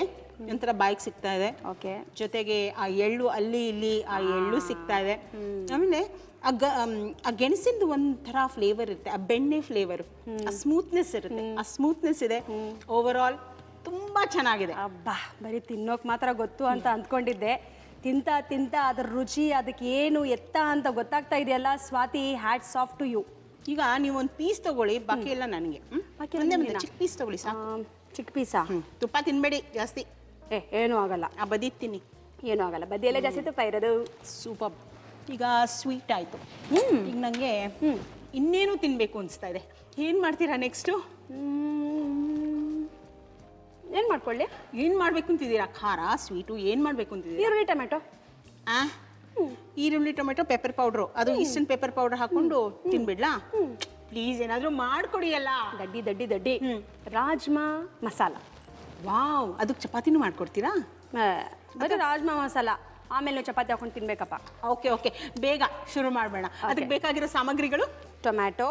ಒಂಥರ ಬಾಯಿಗೆ ಸಿಗ್ತಾ ಇದೆ. ಓಕೆ. ಜೊತೆಗೆ ಆ ಎಳ್ಳು ಅಲ್ಲಿ ಇಲ್ಲಿ ಆ ಎಳ್ಳು ಸಿಗ್ತಾ ಇದೆ. ಆಮೇಲೆ ಆ ಗೆಣಸಿಂದು ಒಂಥರ ಫ್ಲೇವರ್ ಇರುತ್ತೆ, ಆ ಬೆಣ್ಣೆ ಫ್ಲೇವರು, ಆ ಸ್ಮೂತ್ನೆಸ್ ಇರುತ್ತೆ, ಆ ಸ್ಮೂತ್ನೆಸ್ ಇದೆ. ಓವರ್ ಆಲ್ ತುಂಬಾ ಚೆನ್ನಾಗಿದೆ. ಅಬ್ಬಾ, ಬರೀ ತಿನ್ನೋಕೆ ಮಾತ್ರ ಗೊತ್ತು ಅಂತ ಅಂದ್ಕೊಂಡಿದ್ದೆ. ತಿಂತ ಅದ್ರ ರುಚಿ, ಅದಕ್ಕೆ ಏನು ಎತ್ತ ಅಂತ ಗೊತ್ತಾಗ್ತಾ ಇದೆಯಲ್ಲ Swati. Hats off to you. ಈಗ ನೀವು ಒಂದು ಪೀಸ್ ತಗೊಳ್ಳಿ, ಬಾಕಿ ಎಲ್ಲ ನನಗೆ. ಚಿಕ್ಕ ಪೀಸ್ ತಗೊಳ್ಳಿ ಸಾಕು. ಚಿಕ್ಕ ಪೀಸಾ? ತುಪ್ಪ ತಿನ್ಬೇಡಿ ಜಾಸ್ತಿ. ಏನೂ ಆಗಲ್ಲ. ಆ ಬದಿ ತಿನ್ನಿ, ಏನೂ ಆಗಲ್ಲ. ಬದಿಯಲ್ಲೇ ಜಾಸ್ತಿ ತುಪ್ಪ ಇರೋದು. ಸೂಪರ್. ಈಗ ಸ್ವೀಟ್ ಆಯಿತು. ಈಗ ನನಗೆ ಇನ್ನೇನು ತಿನ್ನಬೇಕು ಅನಿಸ್ತಾ ಇದೆ. ಏನು ಮಾಡ್ತೀರಾ ನೆಕ್ಸ್ಟು? ಏನು ಮಾಡ್ಕೊಳ್ಳಿ? ಏನು ಮಾಡಬೇಕು ಅಂತಿದ್ದೀರಾ? ಖಾರ, ಸ್ವೀಟು ಏನು ಮಾಡಬೇಕು ಅಂತಿದ್ದೀರಾ? ಈರುಳ್ಳಿ ಟೊಮೆಟೊ. ಈರುಳ್ಳಿ ಟೊಮೆಟೊ, ಪೆಪ್ಪರ್ ಪೌಡ್ರು, ಅದು ಈಸ್ಟರ್ನ್ ಪೆಪ್ಪರ್ ಪೌಡರ್ ಹಾಕೊಂಡು ತಿನ್ಬಿಡ್ಲಾ? ಪ್ಲೀಸ್ ಏನಾದರೂ ಮಾಡಿಕೊಡಿ ಅಲ್ಲ. ದಡ್ಡಿ ರಾಜ್ಮಾ ಮಸಾಲ. ವಾವ್, ಅದಕ್ಕೆ ಚಪಾತಿನೂ ಮಾಡ್ಕೊಡ್ತೀರಾ? ಬರೀ ರಾಜ್ಮಾ ಮಸಾಲ, ಆಮೇಲೆ ಚಪಾತಿ ಹಾಕೊಂಡು ತಿನ್ಬೇಕಪ್ಪ. ಓಕೆ, ಬೇಗ ಶುರು ಮಾಡಬೇಡ. ಅದಕ್ಕೆ ಬೇಕಾಗಿರೋ ಸಾಮಗ್ರಿಗಳು: ಟೊಮ್ಯಾಟೊ,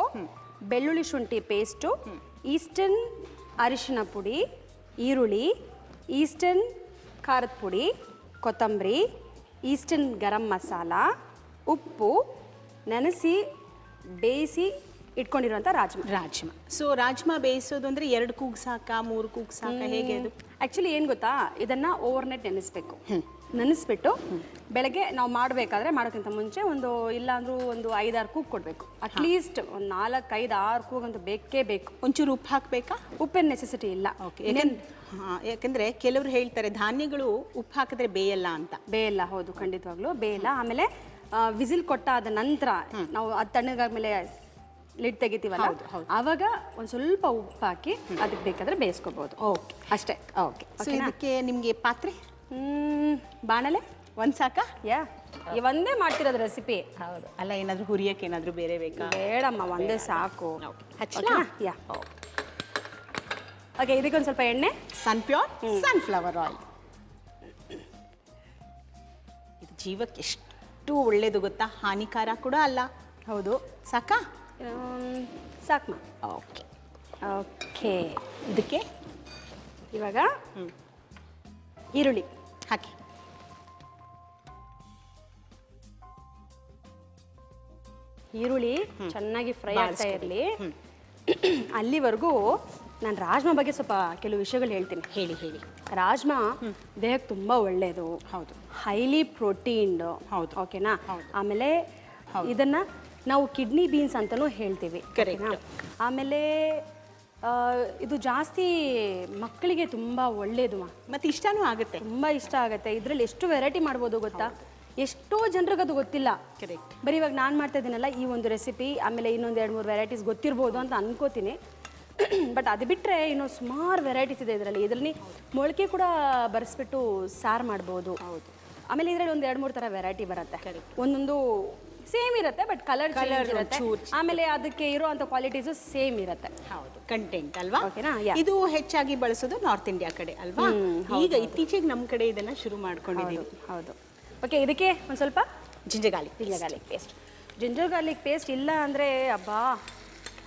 ಬೆಳ್ಳುಳ್ಳಿ ಶುಂಠಿ ಪೇಸ್ಟು, ಈಸ್ಟರ್ನ್ ಅರಿಶಿನ ಪುಡಿ, ಈರುಳ್ಳಿ, ಈಸ್ಟರ್ನ್ ಖಾರದ ಪುಡಿ, ಕೊತ್ತಂಬರಿ, ಈಸ್ಟರ್ನ್ ಗರಂ ಮಸಾಲ, ಉಪ್ಪು, ನೆನೆಸಿ ಬೇಯಿಸಿ ಇಟ್ಕೊಂಡಿರುವಂಥ ರಾಜ್ಮಾ. ರಾಜ್ಮಾ. ಸೊ ರಾಜ್ಮಾ ಬೇಯಿಸೋದು ಅಂದರೆ 2 ಕೂಗು ಸಾಕಾ 3 ಕೂಗು ಸಾಕಾ ಹೇಗೆ ಅದು? ಆ್ಯಕ್ಚುಲಿ ಏನು ಗೊತ್ತಾ, ಇದನ್ನು ಓವರ್ನೈಟ್ ನೆನೆಸ್ಬೇಕು. ನೆನೆಸ್ಬಿಟ್ಟು ಬೆಳಗ್ಗೆ ನಾವು ಮಾಡಬೇಕಾದ್ರೆ ಮಾಡೋಕ್ಕಿಂತ ಮುಂಚೆ ಒಂದು 5-6 ಕೂಗು ಕೊಡಬೇಕು. ಅಟ್ಲೀಸ್ಟ್ ಒಂದು 4-5-6 ಕೂಗಂತೂ ಬೇಕೇ ಬೇಕು. ಒಂಚೂರು ಉಪ್ಪು ಹಾಕಬೇಕಾ? ಉಪ್ಪಿನ ನೆಸೆಸಿಟಿ ಇಲ್ಲ. ಓಕೆ. ಯಾಕಂದರೆ ಕೆಲವರು ಹೇಳ್ತಾರೆ ಧಾನ್ಯಗಳು ಉಪ್ಪು ಹಾಕಿದ್ರೆ ಬೇಯಲ್ಲ ಅಂತ. ಬೇಯಲ್ಲ, ಹೌದು, ಖಂಡಿತವಾಗ್ಲೂ ಬೇಯಲ್ಲ. ಆಮೇಲೆ ವಿಸಿಲ್ ಕೊಟ್ಟಾದ ನಂತರ ನಾವು ಅದು ತಣ್ಣಗಾದ್ಮೇಲೆ ಲಿಡ್ ತೆಗಿತೀವಲ್ಲ, ಆವಾಗ ಒಂದು ಸ್ವಲ್ಪ ಉಪ್ಪು ಹಾಕಿ ಅದಕ್ಕೆ ಬೇಕಾದ್ರೆ ಬೇಯಿಸ್ಕೋಬಹುದು. ಓಕೆ, ಅಷ್ಟೇ. ಓಕೆ. ಸೊ ಇದಕ್ಕೆ ನಿಮಗೆ ಪಾತ್ರೆ, ಬಾಣಲೆ ಒಂದು ಸಾಕಾ? ಒಂದೇ ಮಾಡ್ತಿರೋದು ರೆಸಿಪಿ. ಹೌದು. ಅಲ್ಲ, ಏನಾದರೂ ಹುರಿಯಕ್ಕೆ ಏನಾದರೂ ಬೇರೆ ಬೇಕಾ? ಬೇಡಮ್ಮ, ಒಂದೇ ಸಾಕು. ಹಚ್ಚಲಾ? ಯಾ. ಓಕೆ, ಇದಕ್ಕೊಂದು ಸ್ವಲ್ಪ ಎಣ್ಣೆ, ಸನ್ಪ್ಯೂರ್ ಸನ್ಫ್ಲವರ್ ಆಯಿಲ್. ಇದು ಜೀವಕ್ಕೆ ಎಷ್ಟು ಒಳ್ಳೇದು ಗೊತ್ತಾ, ಹಾನಿಕಾರ ಕೂಡ ಅಲ್ಲ. ಹೌದು. ಸಾಕಾ? ಸಾಕಮ್ಮ. ಓಕೆ. ಓಕೆ, ಇದಕ್ಕೆ ಇವಾಗ ಈರುಳ್ಳಿ ಹಾಕಿ. ಈರುಳ್ಳಿ ಚೆನ್ನಾಗಿ ಫ್ರೈ ಆಗ್ತಾ ಇರಲಿ. ಅಲ್ಲಿವರೆಗೂ ನಾನು ರಾಜ್ಮಾ ಬಗ್ಗೆ ಸ್ವಲ್ಪ ಕೆಲವು ವಿಷಯಗಳು ಹೇಳ್ತೀನಿ. ಹೇಳಿ ಹೇಳಿ. ರಾಜ್ಮಾ ದೇಹಕ್ಕೆ ತುಂಬ ಒಳ್ಳೆಯದು. ಹೌದು. ಹೈಲಿ ಪ್ರೋಟೀನ್ಡ್. ಹೌದು. ಓಕೆನಾ? ಆಮೇಲೆ ಇದನ್ನ ನಾವು ಕಿಡ್ನಿ ಬೀನ್ಸ್ ಅಂತಲೂ ಹೇಳ್ತೀವಿ. ಆಮೇಲೆ ಇದು ಜಾಸ್ತಿ ಮಕ್ಕಳಿಗೆ ತುಂಬ ಒಳ್ಳೆಯದು. ಮತ್ತೆ ಇಷ್ಟನೂ ಆಗುತ್ತೆ, ತುಂಬ ಇಷ್ಟ ಆಗುತ್ತೆ. ಇದರಲ್ಲಿ ಎಷ್ಟು ವೆರೈಟಿ ಮಾಡ್ಬೋದು ಗೊತ್ತಾ? ಎಷ್ಟೋ ಜನರಿಗೆ ಅದು ಗೊತ್ತಿಲ್ಲ. ಕರೆಕ್ಟ್. ಬರೀ ಇವಾಗ ನಾನು ಮಾಡ್ತಾ ಇದ್ದೀನಲ್ಲ ಈ ಒಂದು ರೆಸಿಪಿ, ಆಮೇಲೆ ಇನ್ನೊಂದು 2-3 ವೆರೈಟೀಸ್ ಗೊತ್ತಿರ್ಬೋದು ಅಂತ ಅನ್ಕೋತೀನಿ. ಬಟ್ ಅದು ಬಿಟ್ಟರೆ ಇನ್ನೂ ಸುಮಾರು ವೆರೈಟೀಸ್ ಇದೆ ಇದರಲ್ಲಿ. ಮೊಳಕೆ ಕೂಡ ಬರೆಸ್ಬಿಟ್ಟು ಸಾರು ಮಾಡ್ಬೋದು. ಹೌದು. ಆಮೇಲೆ ಇದರಲ್ಲಿ ಒಂದು 2-3 ಥರ ವೆರೈಟಿ ಬರುತ್ತೆ. ಒಂದೊಂದು ಸೇಮ್ ಇರುತ್ತೆ, ಬಟ್ ಕಲರ್ ಇರುತ್ತೆ. ಆಮೇಲೆ ಅದಕ್ಕೆ ಇರುವಂಥ ಕ್ವಾಲಿಟೀಸು ಸೇಮ್ ಇರುತ್ತೆ. ಹೌದು, ಕಂಟೆಂಟ್ ಅಲ್ವಾ? ಓಕೆನಾ? ಇದು ಹೆಚ್ಚಾಗಿ ಬಳಸೋದು ನಾರ್ತ್ ಇಂಡಿಯಾ ಕಡೆ ಅಲ್ವಾ? ಈಗ ಇತ್ತೀಚೆಗೆ ನಮ್ಮ ಕಡೆ ಇದನ್ನ ಶುರು ಮಾಡ್ಕೊಂಡಿದ್ದೀವಿ. ಹೌದು. ಓಕೆ, ಇದಕ್ಕೆ ಒಂದು ಸ್ವಲ್ಪ ginger garlic paste. Ginger garlic paste ಇಲ್ಲ ಅಂದರೆ ಅಬ್ಬಾ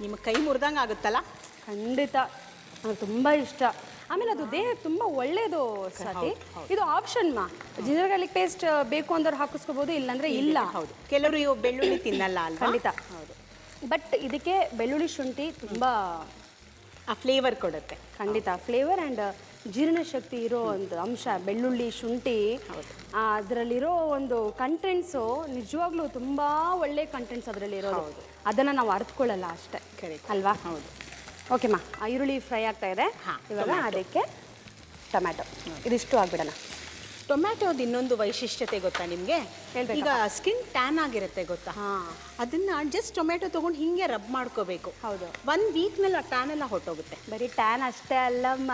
ನಿಮ್ಮ ಕೈ ಮುರಿದಂಗೆ ಆಗುತ್ತಲ್ಲ. ಖಂಡಿತ, ನನಗೆ ತುಂಬ ಇಷ್ಟ. ಆಮೇಲೆ ಅದು ದೇಹಕ್ಕೆ ತುಂಬ ಒಳ್ಳೆಯದು ಸ್ವಾತಿ. ಇದು ಆಪ್ಷನ್ ಜಿಂಜರ್ ಗಾರ್ಲಿಕ್ ಪೇಸ್ಟ್ ಬೇಕು ಅಂದ್ರೆ ಹಾಕಿಸ್ಕೋಬೋದು, ಇಲ್ಲಾಂದ್ರೆ ಇಲ್ಲ. ಹೌದು, ಕೆಲವರು ಇವು ಬೆಳ್ಳುಳ್ಳಿ ತಿನ್ನಲ್ಲ ಅಲ್ವಾ? ಖಂಡಿತ. ಹೌದು. ಬಟ್ ಇದಕ್ಕೆ ಬೆಳ್ಳುಳ್ಳಿ ಶುಂಠಿ ತುಂಬ ಆ ಫ್ಲೇವರ್ ಕೊಡುತ್ತೆ. ಖಂಡಿತ ಫ್ಲೇವರ್ ಆ್ಯಂಡ್ ಜೀರ್ಣಶಕ್ತಿ ಇರೋ ಒಂದು ಅಂಶ ಬೆಳ್ಳುಳ್ಳಿ ಶುಂಠಿ. ಅದರಲ್ಲಿರೋ ಒಂದು ಕಂಟೆಂಟ್ಸು ನಿಜವಾಗ್ಲೂ ತುಂಬ ಒಳ್ಳೆ ಕಂಟೆಂಟ್ಸ್ ಅದರಲ್ಲಿ ಇರೋದು. ಅದನ್ನು ನಾವು ಅರ್ಥಕೊಳ್ಳಲ್ಲ ಅಷ್ಟೇ. ಕರೆಕ್ಟ್ ಅಲ್ವಾ? ಹೌದು. ಓಕೆಮ್ಮ, ಈರುಳ್ಳಿ ಫ್ರೈ ಆಗ್ತಾ ಇದೆ. ಇವಾಗ ಅದಕ್ಕೆ ಟೊಮ್ಯಾಟೊ ಇದಿಷ್ಟು ಆಗ್ಬಿಡೋಣ. ಟೊಮ್ಯಾಟೋದು ಇನ್ನೊಂದು ವೈಶಿಷ್ಟ್ಯತೆ ಗೊತ್ತಾ ನಿಮಗೆ? ಈಗ ಸ್ಕಿನ್ ಟ್ಯಾನ್ ಆಗಿರುತ್ತೆ ಗೊತ್ತಾ? ಅದನ್ನ ಜಸ್ಟ್ ಟೊಮ್ಯಾಟೊ ತೊಗೊಂಡು ಹಿಂಗೆ ರಬ್ ಮಾಡ್ಕೋಬೇಕು. ಹೌದು. 1 ವೀಕ್ನಲ್ಲಿ ಆ ಟ್ಯಾನ್ ಎಲ್ಲ ಹೊಟ್ಟೋಗುತ್ತೆ. ಬರೀ ಟ್ಯಾನ್ ಅಷ್ಟೇ ಅಲ್ಲಮ್ಮ,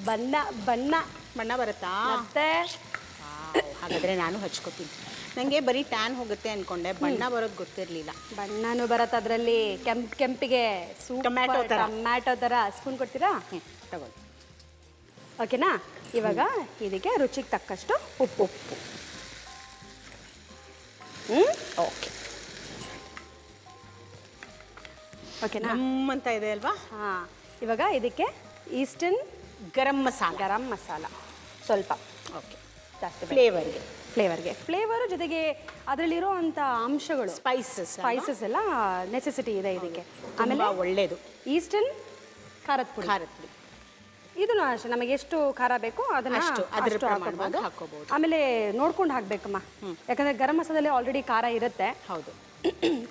ಬಣ್ಣ ಬಣ್ಣ ಬಣ್ಣ ಬರುತ್ತಾ? ಮತ್ತೆ ಹಾಗಾದರೆ ನಾನು ಹಚ್ಕೋತೀನಿ. ನನಗೆ ಬರೀ ಟ್ಯಾನ್ ಹೋಗುತ್ತೆ ಅಂದ್ಕೊಂಡೆ, ಬಣ್ಣ ಬರೋದು ಗೊತ್ತಿರಲಿಲ್ಲ. ಬಣ್ಣನೂ ಬರುತ್ತೆ ಅದರಲ್ಲಿ. ಕೆಂಪಿಗೆ ಟೊಮ್ಯಾಟೊ ಥರ. ಸ್ಪೂನ್ ಕೊಡ್ತೀರಾ? ತಗೊಳ್ಳಿ. ಓಕೆನಾ? ಇವಾಗ ಇದಕ್ಕೆ ರುಚಿಗೆ ತಕ್ಕಷ್ಟು ಉಪ್ಪು. ಓಕೆ. ಓಕೆನಾ? ಅಂತ ಇದೆ ಅಲ್ವಾ? ಹಾಂ. ಇವಾಗ ಇದಕ್ಕೆ ಈಸ್ಟರ್ನ್ ಗರಂ ಮಸಾಲ ಸ್ವಲ್ಪ. ಓಕೆ. ಜಾಸ್ತಿ ಫ್ಲೇವರ್ಗೆ ಫ್ಲೇವರು ಜೊತೆಗೆ ಅದರಲ್ಲಿರೋ ಅಂಥ ಅಂಶಗಳು ಸ್ಪೈಸಸ್ ಎಲ್ಲ ನೆಸೆಸಿಟಿ ಇದೆ ಇದಕ್ಕೆ. ಆಮೇಲೆ ಒಳ್ಳೆಯದು ಈಸ್ಟರ್ನ್ ಖಾರದ ಪುಡಿ. ಇದನ್ನು ಅಷ್ಟೇ, ನಮಗೆ ಎಷ್ಟು ಖಾರ ಬೇಕೋ ಅದನ್ನು ಅಷ್ಟು ಹಾಕೋಬಹುದು. ಆಮೇಲೆ ನೋಡ್ಕೊಂಡು ಹಾಕಬೇಕಮ್ಮ, ಯಾಕಂದರೆ ಗರಂ ಮಸಾಲದಲ್ಲಿ ಆಲ್ರೆಡಿ ಖಾರ ಇರುತ್ತೆ. ಹೌದು.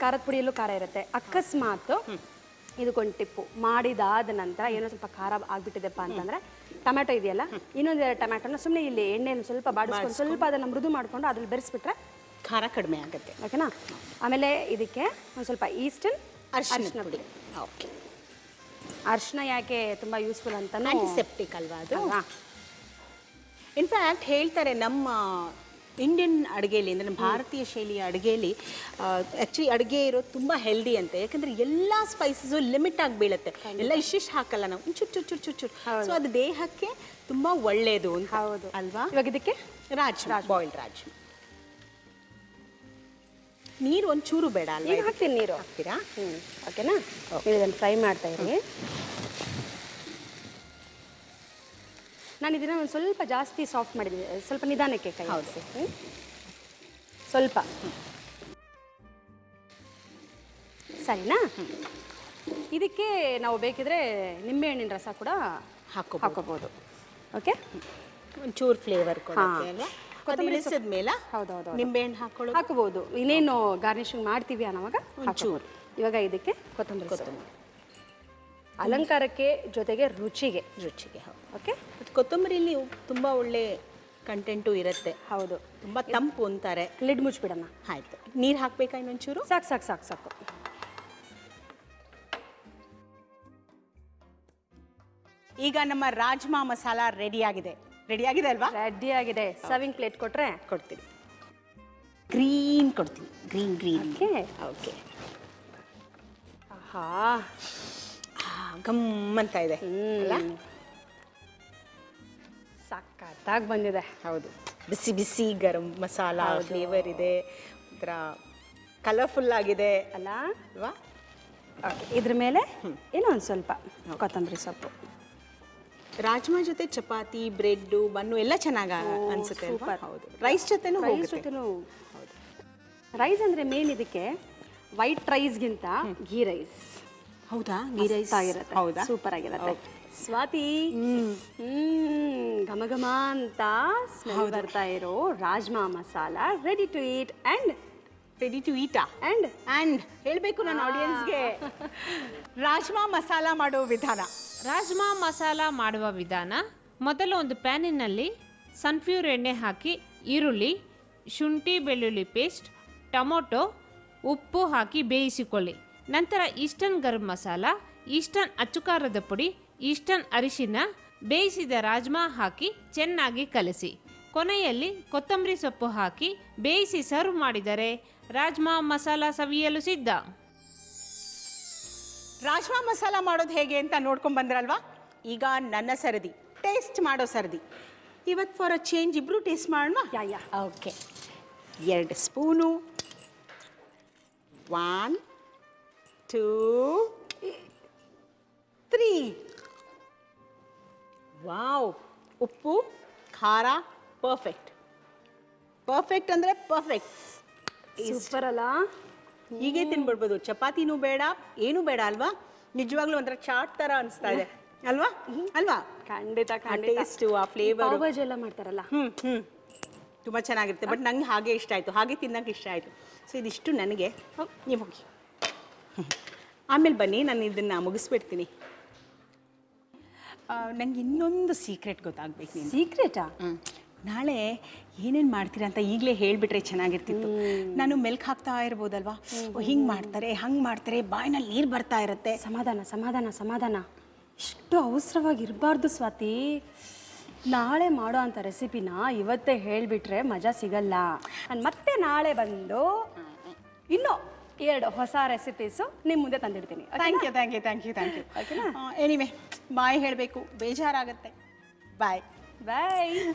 ಖಾರದ ಪುಡಿಯಲ್ಲೂ ಖಾರ ಇರುತ್ತೆ. ಅಕಸ್ಮಾತ್ ಇದಕ್ಕೊಂದು ಟಿಪ್ಪು, ಮಾಡಿದಾದ ನಂತರ ಏನೋ ಸ್ವಲ್ಪ ಖಾರ ಆಗ್ಬಿಟ್ಟಿದೆಪ್ಪ ಅಂತಂದರೆ ಟೊಮ್ಯಾಟೊ ಇದೆಯಲ್ಲ, ಇನ್ನೊಂದೆರಡು ಟೊಮ್ಯಾಟೊನ ಸುಮ್ಮನೆ ಇಲ್ಲಿ ಎಣ್ಣೆಯಲ್ಲಿ ಸ್ವಲ್ಪ ಬಾಡಿಸ್ಕೊಂಡು ಸ್ವಲ್ಪ ಅದನ್ನು ಮೃದು ಮಾಡಿಕೊಂಡು ಅದ್ರಲ್ಲಿ ಬೆರೆಸ್ಬಿಟ್ರೆ ಖಾರ ಕಡಿಮೆ ಆಗುತ್ತೆ. ಓಕೆನಾ? ಆಮೇಲೆ ಇದಕ್ಕೆ ಒಂದು ಸ್ವಲ್ಪ ಈಸ್ಟರ್ನ್ ಅರಿಶಿನ ಪುಡಿ. ಓಕೆ. ಅರಿಶಿನ ಯಾಕೆ ತುಂಬ ಯೂಸ್ಫುಲ್ ಅಂತ, ಆಂಟಿಸೆಪ್ಟಿಕ್ ಅಲ್ವಾ ಅದು? ಇನ್ಫ್ಯಾಕ್ಟ್ ಹೇಳ್ತಾರೆ ನಮ್ಮ ಇಂಡಿಯನ್ ಅಡುಗೆಯಲ್ಲಿ, ಅಂದರೆ ಭಾರತೀಯ ಶೈಲಿಯ ಅಡುಗೆಯಲ್ಲಿ ಆ್ಯಕ್ಚುಲಿ ಅಡುಗೆ ಇರೋದು ತುಂಬ ಹೆಲ್ದಿ ಅಂತೆ. ಯಾಕಂದರೆ ಎಲ್ಲ ಸ್ಪೈಸಸ್ಸು ಲಿಮಿಟ್ ಆಗಿ ಬೀಳುತ್ತೆ, ಎಲ್ಲ ಇಷ್ಟಿಷ್ಟು ಹಾಕಲ್ಲ ನಾವು, ಚುಚ್ಚು. ಸೊ ಅದು ದೇಹಕ್ಕೆ ತುಂಬ ಒಳ್ಳೆಯದು ಅಂತ. ಹೌದು ಅಲ್ವಾ? ಇವಾಗ ಇದಕ್ಕೆ ಬಾಯ್ಲ್ಡ್ ರಾಜ್ಮಾ. ನೀರು ಒಂಚೂರು ಬೇಡ ಅಲ್ವಾ? ಹಾಕ್ತೀನಿ, ನೀರು ಹಾಕ್ತೀರಾ? ಓಕೆನಾ? ಇದನ್ನು ಫ್ರೈ ಮಾಡ್ತಾ ಇರಿ. ನಾನು ಇದನ್ನು ಒಂದು ಸ್ವಲ್ಪ ಜಾಸ್ತಿ ಸಾಫ್ಟ್ ಮಾಡಿದ್ದೀನಿ, ಸ್ವಲ್ಪ ನಿಧಾನಕ್ಕೆ ಕೈ ಹಾಕಿಸಿ ಸ್ವಲ್ಪ. ಸರಿನಾ? ಇದಕ್ಕೆ ನಾವು ಬೇಕಿದ್ರೆ ನಿಂಬೆಹಣ್ಣಿನ ರಸ ಕೂಡ ಹಾಕೋಬಹುದು. ಓಕೆ, ಒಂಚೂರು ಫ್ಲೇವರ್ ಕೊಡುತ್ತೆ ಅಲ್ವಾ? ಕೊತ್ತಂಬರಿ ಇಳಿಸಿದ ಮೇಲೆ ಹೌದೌದು ನಿಂಬೆಹಣ್ಣು ಹಾಕೋಬಹುದು. ಇನ್ನೇನು ಗಾರ್ನಿಶಿಂಗ್ ಮಾಡ್ತೀವಿ ಅನ್ನೋವಾಗ ಒಂಚೂರು. ಇವಾಗ ಇದಕ್ಕೆ ಕೊತ್ತಂಬರಿ ಅಲಂಕಾರಕ್ಕೆ ಜೊತೆಗೆ ರುಚಿಗೆ ಹೌದು. ಓಕೆ, ಮತ್ತು ಕೊತ್ತಂಬರಿಲಿ ತುಂಬ ಒಳ್ಳೆ ಕಂಟೆಂಟು ಇರುತ್ತೆ. ಹೌದು, ತುಂಬ ತಂಪು ಅಂತಾರೆ. ಲಿಡ್ ಮುಚ್ಚಿಬಿಡೋಣ. ಆಯ್ತು, ನೀರು ಹಾಕ್ಬೇಕಾ ಇನ್ನೊಂಚೂರು? ಸಾಕು ಸಾಕು ಸಾಕು ಸಾಕು. ಈಗ ನಮ್ಮ ರಾಜ್ಮಾ ಮಸಾಲ ರೆಡಿ ಆಗಿದೆ ಅಲ್ವಾ? ರೆಡಿ ಆಗಿದೆ. ಸರ್ವಿಂಗ್ ಪ್ಲೇಟ್ ಕೊಟ್ರೆ ಕೊಡ್ತೀನಿ. ಗ್ರೀನ್ ಕೊಡ್ತೀನಿ, ಗ್ರೀನ್. Okay okay. ಆಹಾ, ಗಮ್ಮಂತ ಇದೆ ಅಲ್ಲ? ಸಖತ್ತಾಗಿ ಬಂದಿದೆ. ಹೌದು, ಬಿಸಿ ಬಿಸಿ ಗರಂ ಮಸಾಲ ಫ್ಲೇವರ್ ಇದೆ, ಒಂಥರ ಕಲರ್ಫುಲ್ ಆಗಿದೆ ಅಲ್ಲ ಅಲ್ವಾ? ಓಕೆ, ಇದ್ರ ಮೇಲೆ ಏನೋ ಒಂದು ಸ್ವಲ್ಪ ಕೊತ್ತಂಬರಿ ಸೊಪ್ಪು. ರಾಜ್ಮಾ ಜೊತೆ ಚಪಾತಿ, ಬ್ರೆಡ್, ಬನ್ನು ಎಲ್ಲ ಚೆನ್ನಾಗಿ ಅನ್ಸುತ್ತೆ ಅಲ್ವಾ? ಹೌದು, ರೈಸ್ ಜೊತೆನೂ ಹೌದು. ರೈಸ್ ಅಂದರೆ ಮೇನ್ ಇದಕ್ಕೆ ವೈಟ್ ರೈಸ್ಗಿಂತ ಘೀ ರೈಸ್. ಹೌದಾ? ಘೀ ರೈಸ್ ಆಗಿರುತ್ತೆ. ಹೌದಾ? ಸೂಪರ್ ಆಗಿರುತ್ತೆ. ಸ್ವಾತಿ, ಘಮ ಅಂತ ಸ್ಮೆಲ್ ಬರ್ತಾ ಇರೋ rajma masala ready to eat and ಹೇಳಬೇಕು ನನ್ನ ಆಡಿಯನ್ಸ್ಗೆ ರಾಜ್ಮಾ ಮಸಾಲ ಮಾಡೋ ವಿಧಾನ. ರಾಜ್ಮಾ ಮಸಾಲ ಮಾಡುವ ವಿಧಾನ: ಮೊದಲು ಒಂದು ಪ್ಯಾನಿನಲ್ಲಿ ಸನ್ಫ್ಯೂರ್ ಎಣ್ಣೆ ಹಾಕಿ ಈರುಳ್ಳಿ, ಶುಂಠಿ ಬೆಳ್ಳುಳ್ಳಿ ಪೇಸ್ಟ್, ಟೊಮೊಟೊ, ಉಪ್ಪು ಹಾಕಿ ಬೇಯಿಸಿಕೊಳ್ಳಿ. ನಂತರ ಈಸ್ಟರ್ನ್ ಗರಂ ಮಸಾಲ, ಈಸ್ಟರ್ನ್ ಅಚ್ಚುಕಾರದ ಪುಡಿ, ಈಸ್ಟರ್ನ್ ಅರಿಶಿನ, ಬೇಯಿಸಿದ ರಾಜ್ಮಾ ಹಾಕಿ ಚೆನ್ನಾಗಿ ಕಲಸಿ. ಕೊನೆಯಲ್ಲಿ ಕೊತ್ತಂಬರಿ ಸೊಪ್ಪು ಹಾಕಿ ಬೇಯಿಸಿ ಸರ್ವ್ ಮಾಡಿದರೆ ರಾಜ್ಮಾ ಮಸಾಲ ಸವಿಯಲು ಸಿದ್ಧ. ರಾಜ್ಮಾ ಮಸಾಲ ಮಾಡೋದು ಹೇಗೆ ಅಂತ ನೋಡ್ಕೊಂಡು ಬಂದ್ರಲ್ವಾ? ಈಗ ನನ್ನ ಸರದಿ, ಟೇಸ್ಟ್ ಮಾಡೋ ಸರದಿ. ಇವತ್ತು ಫಾರ್ ಅ ಚೇಂಜ್ ಇಬ್ರು ಟೇಸ್ಟ್ ಮಾಡೋಣ. ಯಾ. Okay, 2 spoon. 1 2 3. ವಾವ್, ಉಪ್ಪು ಖಾರ ಪರ್ಫೆಕ್ಟ್ ಅಂದರೆ ಪರ್ಫೆಕ್ಟ್. ಸೂಪರ್ ಅಲ್ಲ? ಹೀಗೆ ತಿನ್ಬಿಡ್ಬೋದು, ಚಪಾತಿನೂ ಬೇಡ, ಏನೂ ಬೇಡ ಅಲ್ವಾ? ನಿಜವಾಗ್ಲೂ ಒಂಥರ ಚಾಟ್ ಥರ ಅನಿಸ್ತಾ ಇದೆ ಅಲ್ವಾ? ಖಂಡಿತ. ಟೇಸ್ಟು, ಆ ಫ್ಲೇವರ್. ಪಾವ್ ಭಾಜಿ ಎಲ್ಲ ಮಾಡ್ತಾರಲ್ಲ, ತುಂಬ ಚೆನ್ನಾಗಿರುತ್ತೆ. ಬಟ್ ನಂಗೆ ಹಾಗೆ ಇಷ್ಟ ಆಯಿತು, ಹಾಗೆ ತಿನ್ನೋಕೆ ಇಷ್ಟ ಆಯಿತು. ಸೊ ಇದಿಷ್ಟು ನನಗೆ. ನೀವು ಹೋಗಿ, ಆಮೇಲೆ ಬನ್ನಿ, ನಾನು ಇದನ್ನು ಮುಗಿಸ್ಬಿಡ್ತೀನಿ. ನಂಗೆ ಇನ್ನೊಂದು ಸೀಕ್ರೆಟ್ ಗೊತ್ತಾಗಬೇಕು. ನೀನು ಸೀಕ್ರೆಟಾ? ನಾಳೆ ಏನೇನು ಮಾಡ್ತೀರಾ ಅಂತ ಈಗಲೇ ಹೇಳಿಬಿಟ್ರೆ ಚೆನ್ನಾಗಿರ್ತಿತ್ತು. ನಾನು ಮೆಲ್ಕ್ ಹಾಕ್ತಾ ಇರ್ಬೋದಲ್ವಾ? ಹಿಂಗೆ ಮಾಡ್ತಾರೆ, ಹಂಗೆ ಮಾಡ್ತಾರೆ, ಬಾಯಿನಲ್ಲಿ ನೀರು ಬರ್ತಾ ಇರುತ್ತೆ. ಸಮಾಧಾನ. ಇಷ್ಟು ಅವಸರವಾಗಿರಬಾರ್ದು ಸ್ವಾತಿ. ನಾಳೆ ಮಾಡೋ ಅಂಥ ರೆಸಿಪಿನ ಇವತ್ತೇ ಹೇಳಿಬಿಟ್ರೆ ಮಜಾ ಸಿಗಲ್ಲ. ನಾನು ಮತ್ತೆ ನಾಳೆ ಬಂದು ಇನ್ನೂ 2 ಹೊಸ ರೆಸಿಪೀಸು ನಿಮ್ಮ ಮುಂದೆ ತಂದಿಡ್ತೀನಿ. Thank you. ಓಕೆನಾ? ಎನಿವೆ, ಬಾಯ್ ಹೇಳಬೇಕು, ಬೇಜಾರಾಗುತ್ತೆ. ಬಾಯ್.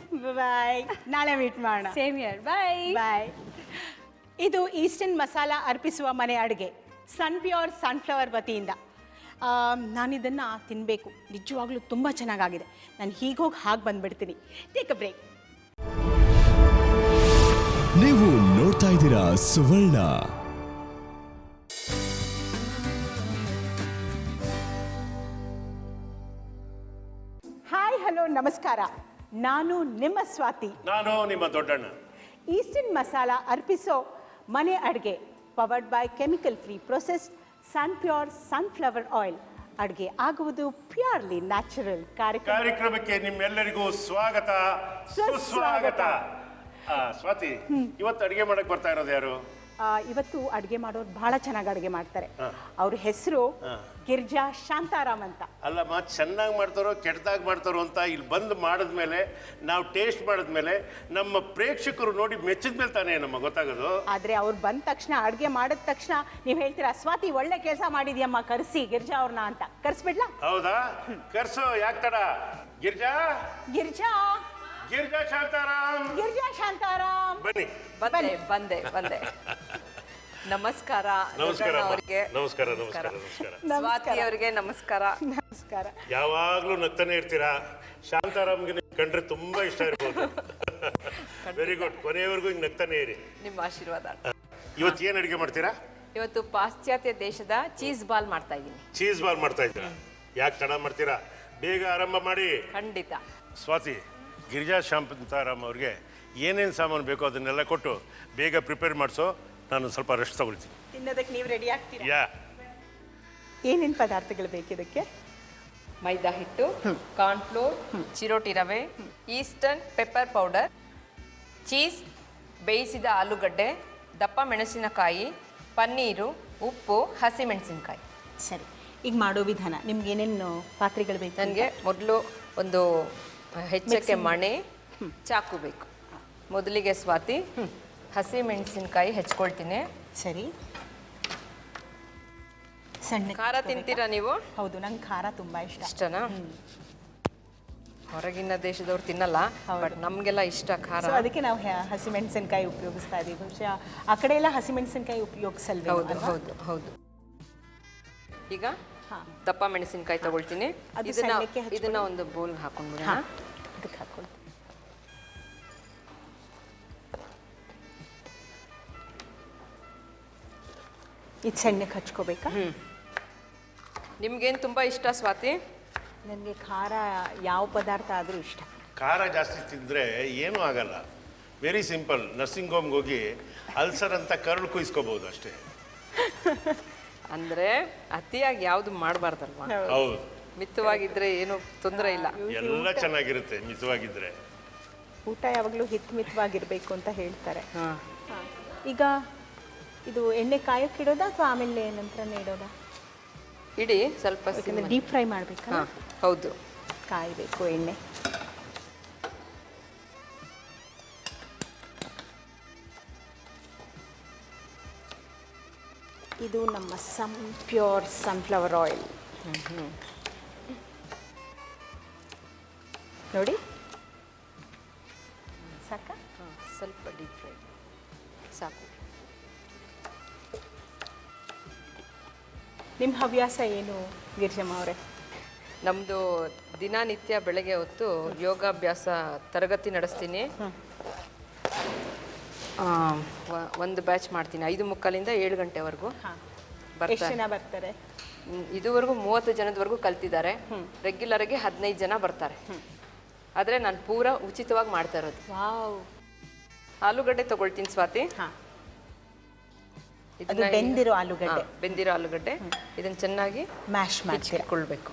ನಾಳೆ ಮೀಟ್ ಮಾಡೋಣ. Same year. ಬಾಯ್. ಇದು ಈಸ್ಟರ್ನ್ ಮಸಾಲ ಅರ್ಪಿಸುವ ಮನೆ ಅಡುಗೆ, ಪ್ಯೂರ್ ಸನ್ಫ್ಲವರ್ ವತಿಯಿಂದ. ನಾನಿದನ್ನು ತಿನ್ನಬೇಕು, ನಿಜವಾಗ್ಲೂ ತುಂಬ ಚೆನ್ನಾಗಾಗಿದೆ. ನಾನು ಹೀಗೋಗಿ ಹಾಗೆ ಬಂದುಬಿಡ್ತೀನಿ. Take a break. ನೀವು ನೋಡ್ತಾ ಇದ್ದೀರಾ ಸುವರ್ಣ. ಹಾಯ್, ಹಲೋ, ನಮಸ್ಕಾರ. ನಾನು ನಿಮ್ಮ ಸ್ವಾತಿ. ನಾನು ನಿಮ್ಮ ದೊಡ್ಡಣ್ಣ. ಈಸ್ಟರ್ನ್ ಮಸಾಲ ಅರ್ಪಿಸೋ ಮನೆ ಅಡುಗೆ, powered by chemical free process pure sunflower oil. ಅಡುಗೆ ಆಗುವುದು ಪ್ಯೂರ್ಲಿ ನ್ಯಾಚುರಲ್. ಕಾರ್ಯಕ್ರಮಕ್ಕೆ ನಿಮ್ಮೆಲ್ಲರಿಗೂ ಸ್ವಾಗತ, ಸುಸ್ವಾಗತ. ಸ್ವಾತಿ, ಇವತ್ತು ಅಡಿಗೆ ಮಾಡಕ್ ಬರ್ತಾ ಇರೋದು ಯಾರು? ಇವತ್ತು ಅಡುಗೆ ಮಾಡೋರು ಬಹಳ ಚೆನ್ನಾಗಿ ಅಡುಗೆ ಮಾಡ್ತಾರೆ. ಅವ್ರ ಹೆಸರು ಗಿರ್ಜಾ ಶಾಂತಾರಾಮ್ ಅಂತ. ಅಲ್ಲಮ್ಮ, ಚೆನ್ನಾಗಿ ಮಾಡ್ತಾರೋ ಕೆಟ್ಟದಾಗಿ ಮಾಡ್ತಾರೋ ಅಂತ ಇಲ್ಲಿ ಬಂದು ಮಾಡಿದ್ಮೇಲೆ, ನಾವು ಟೇಸ್ಟ್ ಮಾಡಿದ್ಮೇಲೆ, ನಮ್ಮ ಪ್ರೇಕ್ಷಕರು ನೋಡಿ ಮೆಚ್ಚಿದ ಮೇಲೆ ತಾನೇ ನಮ್ಮ ಗೊತ್ತಾಗೋದು. ಆದ್ರೆ ಅವ್ರು ಬಂದ ತಕ್ಷಣ, ಅಡುಗೆ ಮಾಡಿದ ತಕ್ಷಣ ನೀವು ಹೇಳ್ತೀರಾ, ಸ್ವಾತಿ ಒಳ್ಳೆ ಕೆಲಸ ಮಾಡಿದ್ಯಮ್ಮ, ಕರ್ಸಿ ಗಿರ್ಜಾ ಅವ್ರನ್ನ ಅಂತ. ಕರ್ಸ್ಬಿಡ್ಲಾ? ಹೌದಾ? ಕರ್ಸು, ಯಾಕೆ ತಡ? ಗಿರ್ಜಾ ಶಾಂತಾರಾಮ್, ಬನ್ನಿ. ಬಂದೆ. ನಮಸ್ಕಾರ ಅವರಿಗೆ. ನಮಸ್ಕಾರ. ಸ್ವಾತಿ ಅವರಿಗೆ ನಮಸ್ಕಾರ. ಯಾವಾಗ್ಲೂ ನಗ್ತಾನೆ ಇರ್ತೀರಾ. ಶಾಂತಾರಾಮ್ಗೆ ಕಂಡ್ರೆ ತುಂಬಾ ಇಷ್ಟ ಇರ್ಬೋದು. Very good. ಕೊನೆಯವರೆಗೂ ಹಿಂಗ್ ನಗ್ತಾನೆ ಇರಿ. ನಿಮ್ಮ ಆಶೀರ್ವಾದ. ಇವತ್ತು ಏನ್ ಅಡಿಗೆ ಮಾಡ್ತೀರಾ? ಇವತ್ತು ಪಾಶ್ಚಾತ್ಯ ದೇಶದ ಚೀಸ್ ಬಾಲ್ ಮಾಡ್ತಾ ಇದ್ದೀನಿ. ಚೀಸ್ ಬಾಲ್ ಮಾಡ್ತಾ ಇದ್ದೀರಾ? ಯಾಕೆ ತಡ ಮಾಡ್ತೀರಾ? ಬೇಗ ಆರಂಭ ಮಾಡಿ. ಖಂಡಿತ. ಸ್ವಾತಿ, ಗಿರಿಜಾ ಶಾಂತಾರಾಮ್ ಅವ್ರಿಗೆ ಏನೇನು ಸಾಮಾನು ಬೇಕೋ ಅದನ್ನೆಲ್ಲ ಕೊಟ್ಟು ಬೇಗ ಪ್ರಿಪೇರ್ ಮಾಡಿಸೋ. ನಾನು ಸ್ವಲ್ಪ ರೆಸ್ಟ್ ತಗೊಳ್ತೀನಿ. ತಿನ್ನೋದಕ್ಕೆ ನೀವು ರೆಡಿ ಆಗ್ತೀರಾ? ಯಾ. ಏನೇನು ಪದಾರ್ಥಗಳು ಬೇಕಿದಕ್ಕೆ? ಮೈದಾ ಹಿಟ್ಟು, ಕಾರ್ನ್ಫ್ಲೋರ್, ಚಿರೋಟಿ ರವೆ, ಈಸ್ಟರ್ನ್ ಪೆಪ್ಪರ್ ಪೌಡರ್, ಚೀಸ್, ಬೇಯಿಸಿದ ಆಲೂಗಡ್ಡೆ, ದಪ್ಪ ಮೆಣಸಿನಕಾಯಿ, ಪನ್ನೀರು, ಉಪ್ಪು, ಹಸಿಮೆಣಸಿನಕಾಯಿ. ಸರಿ, ಈಗ ಮಾಡೋ ವಿಧಾನ. ನಿಮ್ಗೆ ಏನೇನು ಪಾತ್ರೆಗಳು ಬೇಕು? ನನಗೆ ಮೊದಲು ಒಂದು ಹೆಚ್ಚಕ್ಕೆ ಮಣೆ, ಚಾಕು ಬೇಕು. ಮೊದಲಿಗೆ ಸ್ವಾತಿ ಹಸಿಮೆಣಸಿನಕಾಯಿ ಹೆಚ್ಕೊಳ್ತೀನಿ. ಸರಿ. ಸಣ್ಣ ಖಾರ ತಿಂತೀರಾ ನೀವು? ಹೌದು, ನಂಗೆ ಖಾರ ತುಂಬ ಇಷ್ಟ. ಇಷ್ಟನಾ? ಹೊರಗಿನ ದೇಶದವ್ರು ತಿನ್ನಲ್ಲ, ಬಟ್ ನಮಗೆಲ್ಲ ಇಷ್ಟ ಖಾರ. So ಅದಕ್ಕೆ ನಾವು ಹಸಿಮೆಣಸಿನಕಾಯಿ ಉಪಯೋಗಿಸ್ತಾ ಇದೀವಿ. ಬಹುಶಃ ಆ ಕಡೆ ಎಲ್ಲ ಹಸಿಮೆಣಸಿನಕಾಯಿ ಉಪಯೋಗಿಸಲ್ವೇ? ಹೌದು ಹೌದು ಹೌದು. ಈಗ ದಪ್ಪ ಮೆಣಸಿನಕಾಯಿ ತಗೊಳ್ತೀನಿ. ಇದನ್ನ ಒಂದು ಬೌಲ್ ಹಾಕೊಂಡ್ಬಿಡೋಣ. ಅದಕ್ಕೆ ಹಾಕೊಂಡು ಇದು ಸಣ್ಣಕ್ಕೆ ಹಚ್ಕೋಬೇಕಾ? ನಿಮ್ಗೇನು ತುಂಬ ಇಷ್ಟ ಸ್ವಾತಿ? ನನಗೆ ಖಾರ ಯಾವ ಪದಾರ್ಥ ಆದರೂ ಇಷ್ಟ. ಖಾರ ಜಾಸ್ತಿ ತಿಂದರೆ ಏನೂ ಆಗಲ್ಲ. Very simple. ನರ್ಸಿಂಗ್ ಹೋಮ್ಗೆ ಹೋಗಿ ಅಲ್ಸರ್ ಅಂತ ಕರಳು ಕುಯ್ಸ್ಕೋಬಹುದು ಅಷ್ಟೇ. ಅಂದರೆ ಅತಿಯಾಗಿ ಯಾವುದು ಮಾಡಬಾರ್ದಲ್ವಾ? ಹೌದು. ಮಿತವಾಗಿದ್ರೆ ಏನು ತೊಂದರೆ ಇಲ್ಲ, ಎಲ್ಲ ಚೆನ್ನಾಗಿರುತ್ತೆ ಮಿತವಾಗಿದ್ರೆ. ಊಟ ಯಾವಾಗಲೂ ಹಿತಮಿತವಾಗಿರಬೇಕು ಅಂತ ಹೇಳ್ತಾರೆ. ಈಗ ಇದು ಎಣ್ಣೆ ಕಾಯಕ್ಕೆ ಇಡೋದಾ ಅಥವಾ ಆಮೇಲೆ ನಂತರನೇ ಇಡೋದಾ? ಇಡಿ ಸ್ವಲ್ಪ. ಡೀಪ್ ಫ್ರೈ ಮಾಡಬೇಕಾ? ಹೌದು, ಕಾಯಬೇಕು ಎಣ್ಣೆ. ಇದು ನಮ್ಮ ಪ್ಯೂರ್ ಸನ್ಫ್ಲವರ್ ಆಯಿಲ್ ನೋಡಿ. ಸಾಕ? ಸ್ವಲ್ಪ ಡೀಪ್ ಫ್ರೈ ಸಾಕು. ನಿಮ್ಮ ಹವ್ಯಾಸ ಏನು ಗಿರಿಜಮ್ಮ ಅವರೇ? ನಮ್ಮದು ದಿನನಿತ್ಯ ಬೆಳಗ್ಗೆ ಹೊತ್ತು ಯೋಗಾಭ್ಯಾಸ ತರಗತಿ ನಡೆಸ್ತೀನಿ. ಒಂದು ಬ್ಯಾಚ್ ಮಾಡ್ತೀನಿ 5:45 7 ಗಂಟೆವರೆಗೂ. ಎಷ್ಟು ಜನ ಬರ್ತಾರೆ? ಇದುವರೆಗೂ 30 ಜನದವರೆಗೂ ಕಲ್ತಿದ್ದಾರೆ. ರೆಗ್ಯುಲರ್ಗೆ 15 ಜನ ಬರ್ತಾರೆ. ಆದರೆ ನಾನು ಪೂರಾ ಉಚಿತವಾಗಿ ಮಾಡ್ತಾ ಇರೋದು. ವಾವ್. ಆಲೂಗಡ್ಡೆ ತಗೊಳ್ತೀನಿ ಸ್ವಾತಿ. ಬೆಂದಿರೋ ಆಲೂಗಡ್ಡೆ. ಬೆಂದಿರೋ ಆಲೂಗಡ್ಡೆ ಇದನ್ನು ಚೆನ್ನಾಗಿ ಮ್ಯಾಶ್ ಮಾಡಿಕೊಳ್ಬೇಕು.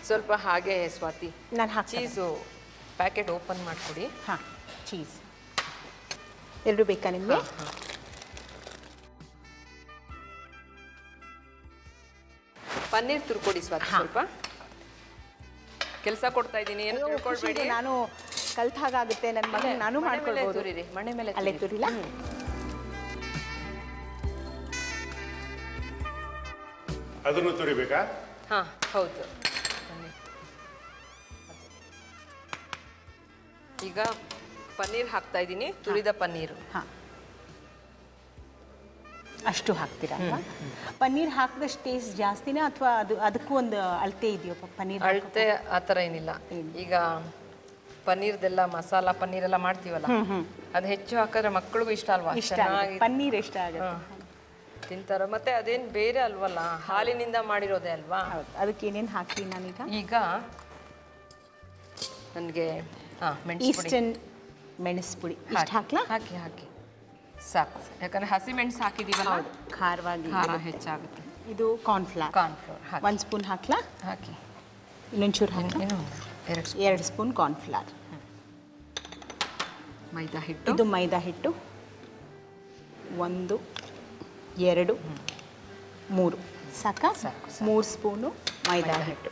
ಸ್ವಲ್ಪ ಹಾಗೆ ಸ್ವಾತಿ ನಾನು ಚೀಸು ಪ್ಯಾಕೆಟ್ ಓಪನ್ ಮಾಡಿಕೊಡಿ. ಹಾಂ, ಚೀಸ್ ಎರಡು ಬೇಕಾ ನಿಮಗೆ? ಪನ್ನೀರ್ ತುರ್ಕೊಡಿ ಸ್ವಾತಿ. ಸ್ವಲ್ಪ ಕೆಲಸ ಕೊಡ್ತಾ ಇದ್ದೀನಿ, ಏನು ತಿಳ್ಕೊಳ್ಬೇಡಿ. ನಾನು ಕಲ್ತ ಹಾಗಾಗುತ್ತೆ. ನನ್ನ ಮಗ ನಾನು ಮಾಡ್ಕೊಳ್ಬೋದು. ಮಣೆ ಮೇಲೆ ಅಲ್ಲೇ ತುರಿಲ್ಲ? ಅದನ್ನು ತುರಿಬೇಕಾ? ಹಾಂ ಹೌದು. ಈಗ ಪನ್ನೀರ್ ಹಾಕ್ತಾ ಇದ್ದೀನಿ, ತುರಿದ ಪನ್ನೀರು. ಹಾಂ, ಅಷ್ಟು ಹಾಕ್ತೀರಾ? ಪನ್ನೀರ್ ಹಾಕಿದಷ್ಟು ಟೇಸ್ಟ್ ಜಾಸ್ತಿನಾ ಅಥವಾ ಅದಕ್ಕೂ ಒಂದು ಅಳತೆ ಇದೆಯೋ? ಪನ್ನೀರ್ ಅಳತೆ ಆ ಥರ ಏನಿಲ್ಲ. ಈಗ ಪನ್ನೀರ್ದೆಲ್ಲ ಮಸಾಲ ಪನ್ನೀರೆಲ್ಲ ಮಾಡ್ತೀವಲ್ಲ, ಅದು ಹೆಚ್ಚು ಹಾಕಿದ್ರೆ ಮಕ್ಕಳಿಗೂ ಇಷ್ಟ ಅಲ್ವಾ? ಚೆನ್ನಾಗಿ ಪನ್ನೀರ್ ಇಷ್ಟ ಆಗುತ್ತೆ, ತಿಂತಾರ. ಮತ್ತೆ ಅದೇನು ಬೇರೆ ಅಲ್ವಲ್ಲ, ಹಾಲಿನಿಂದ ಮಾಡಿರೋದೇ ಅಲ್ವಾ? ಅದಕ್ಕೆ ಏನೇನು ಹಾಕ್ತೀನಿ ನಾನೀಗ? ಈಗ ನನಗೆ ಈಸ್ಟರ್ನ್ ಮೆಣಸು ಪುಡಿ ಹಾಕ್ಲಾ? ಹಾಕಿ ಹಾಕಿ ಸಾಕು. ಯಾಕಂದ್ರೆ ಹಸಿ ಮೆಣಸು ಹಾಕಿದೀವಲ್ಲ, ಖಾರವಾಗಿ ಖಾರ ಹೆಚ್ಚಾಗುತ್ತೆ. ಇದು ಕಾರ್ನ್ಫ್ಲವರ್. ಕಾರ್ನ್ಫ್ಲವರ್ 1 ಸ್ಪೂನ್ ಹಾಕ್ಲಾ? ಹಾಕಿ. ಇನ್ನೊಂಚೂರು ಹಾಕಿ. 2 ಸ್ಪೂನ್ ಕಾರ್ನ್ಫ್ಲವರ್. ಮೈದಾ ಹಿಟ್ಟು. ಇದು ಮೈದಾ ಹಿಟ್ಟು 1 2 3 ಸಾಕಾ? 3 ಸ್ಪೂನು ಮೈದಾ ಹಿಟ್ಟು.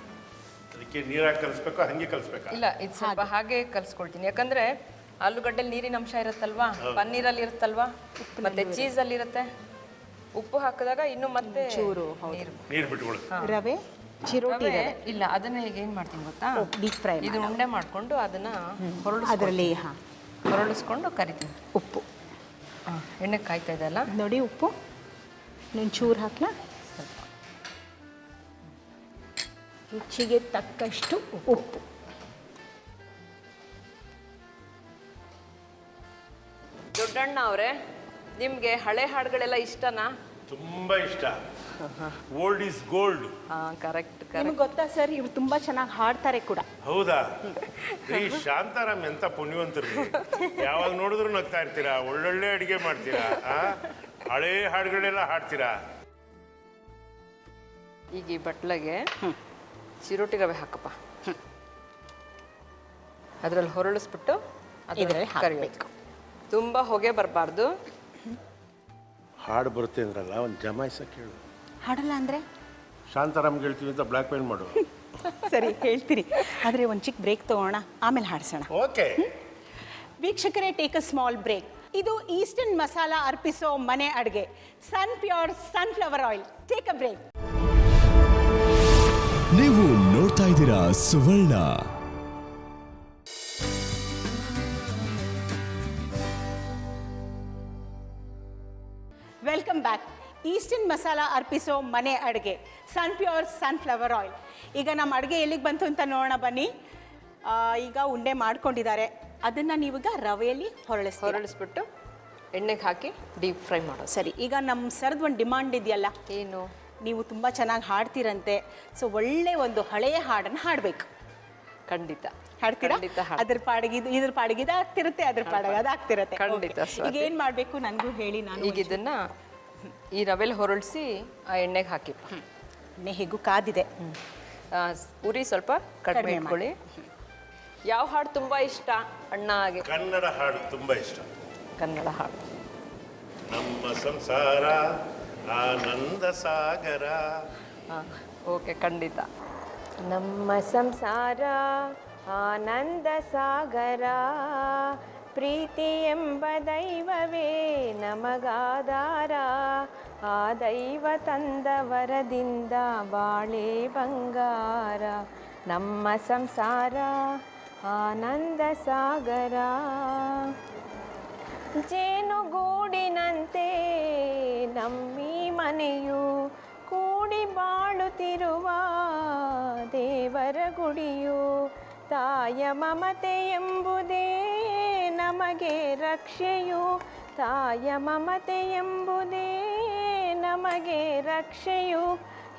ಅದಕ್ಕೆ ನೀರಾಗಿ ಕಲಿಸ್ಬೇಕಾ ಹಂಗೆ ಕಲಿಸ್ಬೇಕಾ? ಇಲ್ಲ, ಇದು ಸ್ವಲ್ಪ ಹಾಗೆ ಕಲಿಸ್ಕೊಳ್ತೀನಿ. ಯಾಕಂದ್ರೆ ಆಲೂಗಡ್ಡೆಲಿ ನೀರಿನ ಅಂಶ ಇರುತ್ತಲ್ವಾ, ಪನ್ನೀರಲ್ಲಿ ಇರುತ್ತಲ್ವಾ, ಮತ್ತೆ ಚೀಸಲ್ಲಿ ಇರುತ್ತೆ. ಉಪ್ಪು ಹಾಕಿದಾಗ ಇನ್ನು ಮತ್ತೆ ಚೂರು ನೀರು ಬಿಟ್ಕೊಳ್ಳಿ. ರವೆ, ಚಿರೋಟಿ ರವೆ ಇಲ್ಲ, ಅದನ್ನ ಈಗ ಏನು ಮಾಡ್ತೀನಿ ಗೊತ್ತಾ? Deep fry. ಇದನ್ನ ಉಂಡೆ ಮಾಡಿಕೊಂಡು ಅದನ್ನ ಅದರಲ್ಲಿ ಹೊರಳಿಸ್ಕೊಂಡು ಕರಿತೀನಿ. ಉಪ್ಪು ಎಣ್ಣೆ ಕಾಯ್ತಾ ಇದೆ ಅಲ್ಲ ನೋಡಿ. ಉಪ್ಪು ಚೂರು ಹಾಕ್ಲಾ? ಸ್ವಲ್ಪ ರುಚಿಗೆ ತಕ್ಕಷ್ಟು ಉಪ್ಪು. ದೊಡ್ಡಣ್ಣ ಅವರೇ, ನಿಮ್ಗೆ ಹಳೆ ಹಾಡುಗಳೆಲ್ಲ ಇಷ್ಟನಾ? ತುಂಬಾ ಇಷ್ಟ. Old is gold. ಕರೆಕ್ಟ್ ನಿಮ್ಗೆ ಗೊತ್ತಾ ಸರ್, ಇವ್ರು ತುಂಬಾ ಚೆನ್ನಾಗಿ ಹಾಡ್ತಾರೆ ಕೂಡ. ಹೌದಾ? ಈ ಶಾಂತಾರಾಮ್ ಎಂತ ಪುಣ್ಯವಂತರು, ಯಾವಾಗ ನೋಡಿದ್ರು ನಗ್ತಾ ಇರ್ತೀರಾ, ಒಳ್ಳೊಳ್ಳೆ ಅಡಿಗೆ ಮಾಡ್ತೀರಾ, ಹಳೇ ಹಾಡುಗಳೆಲ್ಲ ಹಾಡ್ತೀರಾ. ಈಗ ಈ ಬಟ್ಲಗೆ ಚಿರೋಟಿ ರವೆ ಹಾಕಪ್ಪ. ಅದ್ರಲ್ಲಿ ಹೊರಳಿಸ್ಬಿಟ್ಟು ಇದ್ರಲ್ಲಿ ಹಾಕ್ಬೇಕು. ತುಂಬ ಹೊಗೆ ಬರಬಾರ್ದು. ಹಾಡು ಬರುತ್ತೆ ಅಂದ್ರಲ್ಲ, ಒಂದು ಜಮಾಯಿಸ ಕೇಳು. ಹಾಡಲ್ಲ ಅಂದ್ರೆ ಶಾಂತಾರಾಮ್ ಹೇಳ್ತೀವಿ ಅಂತ ಬ್ಲ್ಯಾಕ್ ಮೇಲ್ ಮಾಡು. ಸರಿ ಹೇಳ್ತೀರಿ, ಆದರೆ ಒಂದು ಚಿಕ್ಕ ಬ್ರೇಕ್ ತಗೋಣ, ಆಮೇಲೆ ಹಾಡ್ಸೋಣ. ಓಕೆ ವೀಕ್ಷಕರೇ, ಟೇಕ್ ಅ ಸ್ಮಾಲ್ ಬ್ರೇಕ್. ಇದು ಈಸ್ಟರ್ನ್ ಮಸಾಲಾ ಅರ್ಪಿಸೋ ಮನೆ ಅಡುಗೆ, sun pure sunflower oil. Take a break. ನೀವು ನೋಡ್ತಾ ಇದ್ದೀರಾ Suvarna. Welcome back. Eastern masala ಅರ್ಪಿಸೋ ಮನೆ ಅಡುಗೆ, ಸನ್ ಪ್ಯೂರ್ ಸನ್ಫ್ಲವರ್ ಆಯಿಲ್. ಈಗ ನಮ್ಮ ಅಡುಗೆ ಎಲ್ಲಿಗೆ ಬಂತು ಅಂತ ನೋಡೋಣ ಬನ್ನಿ. ಈಗ ಉಂಡೆ ಮಾಡ್ಕೊಂಡಿದ್ದಾರೆ, ಅದನ್ನು ನೀವೀಗ ರವೆಯಲ್ಲಿ ಹೊರಳಿಸ್ಬಿಟ್ಟು ಎಣ್ಣೆಗೆ ಹಾಕಿ ಡೀಪ್ ಫ್ರೈ ಮಾಡೋದು. ಸರಿ, ಈಗ ನಮ್ಮ ಸರ್ದು ಒಂದು ಡಿಮಾಂಡ್ ಇದೆಯಲ್ಲ, ಏನು? ನೀವು ತುಂಬ ಚೆನ್ನಾಗಿ ಹಾಡ್ತೀರಂತೆ, ಸೊ ಒಳ್ಳೆ ಒಂದು ಹಳೆಯ ಹಾಡನ್ನು ಹಾಡಬೇಕು. ಖಂಡಿತ ಹಾಡ್ತೀರಾ? ಖಂಡಿತ ಅದ್ರ ಪಾಡಿಗೆ ಇದ್ರ ಪಾಡಿಗೆ ಇದು ಆಗ್ತಿರುತ್ತೆ, ಅದ್ರ ಪಾಡಿಗೆ ಅದು ಆಗ್ತಿರುತ್ತೆ. ಖಂಡಿತ Okay. ಈಗ ಏನು ಮಾಡಬೇಕು ನನಗೂ ಹೇಳಿ. ನಾನು ಈಗ ಇದನ್ನ ಈ ರವೆಲ್ ಹೊರಳಿಸಿ ಆ ಎಣ್ಣೆಗೆ ಹಾಕಿ. ಎಣ್ಣೆ ಹೇಗೂ ಕಾದಿದೆ. ಉರಿ ಸ್ವಲ್ಪ ಕಡಿಮೆ ಇಟ್ಕೊಳ್ಳಿ. ಯಾವ ಹಾಡು ತುಂಬ ಇಷ್ಟ ಅಣ್ಣಾಗೆ? ಕನ್ನಡ ಹಾಡು ತುಂಬಾ ಇಷ್ಟ. ಕನ್ನಡ ಹಾಡು. ನಮ್ಮ ಸಂಸಾರ ಆನಂದ ಸಾಗರ. ಓಕೆ, ಖಂಡಿತ. ನಮ್ಮ ಸಂಸಾರ ಆನಂದ ಸಾಗರ, ಪ್ರೀತಿ ಎಂಬ ದೈವವೇ ನಮಗಾಧಾರ, ಆ ದೈವ ತಂದ ವರದಿಂದ ಬಾಳೆ ಬಂಗಾರ. ನಮ್ಮ ಸಂಸಾರ ಆನಂದ ಸಾಗರ, ಜೇನುಗೂಡಿನಂತೆ ನಮ್ಮಿ ಮನೆಯು, ಕೂಡಿ ಬಾಳುತ್ತಿರುವ ದೇವರ ಗುಡಿಯು, ತಾಯ ಮಮತೆ ಎಂಬುದೇ ನಮಗೆ ರಕ್ಷೆಯು, ತಾಯ ಮಮತೆ ಎಂಬುದೇ ನಮಗೆ ರಕ್ಷೆಯು,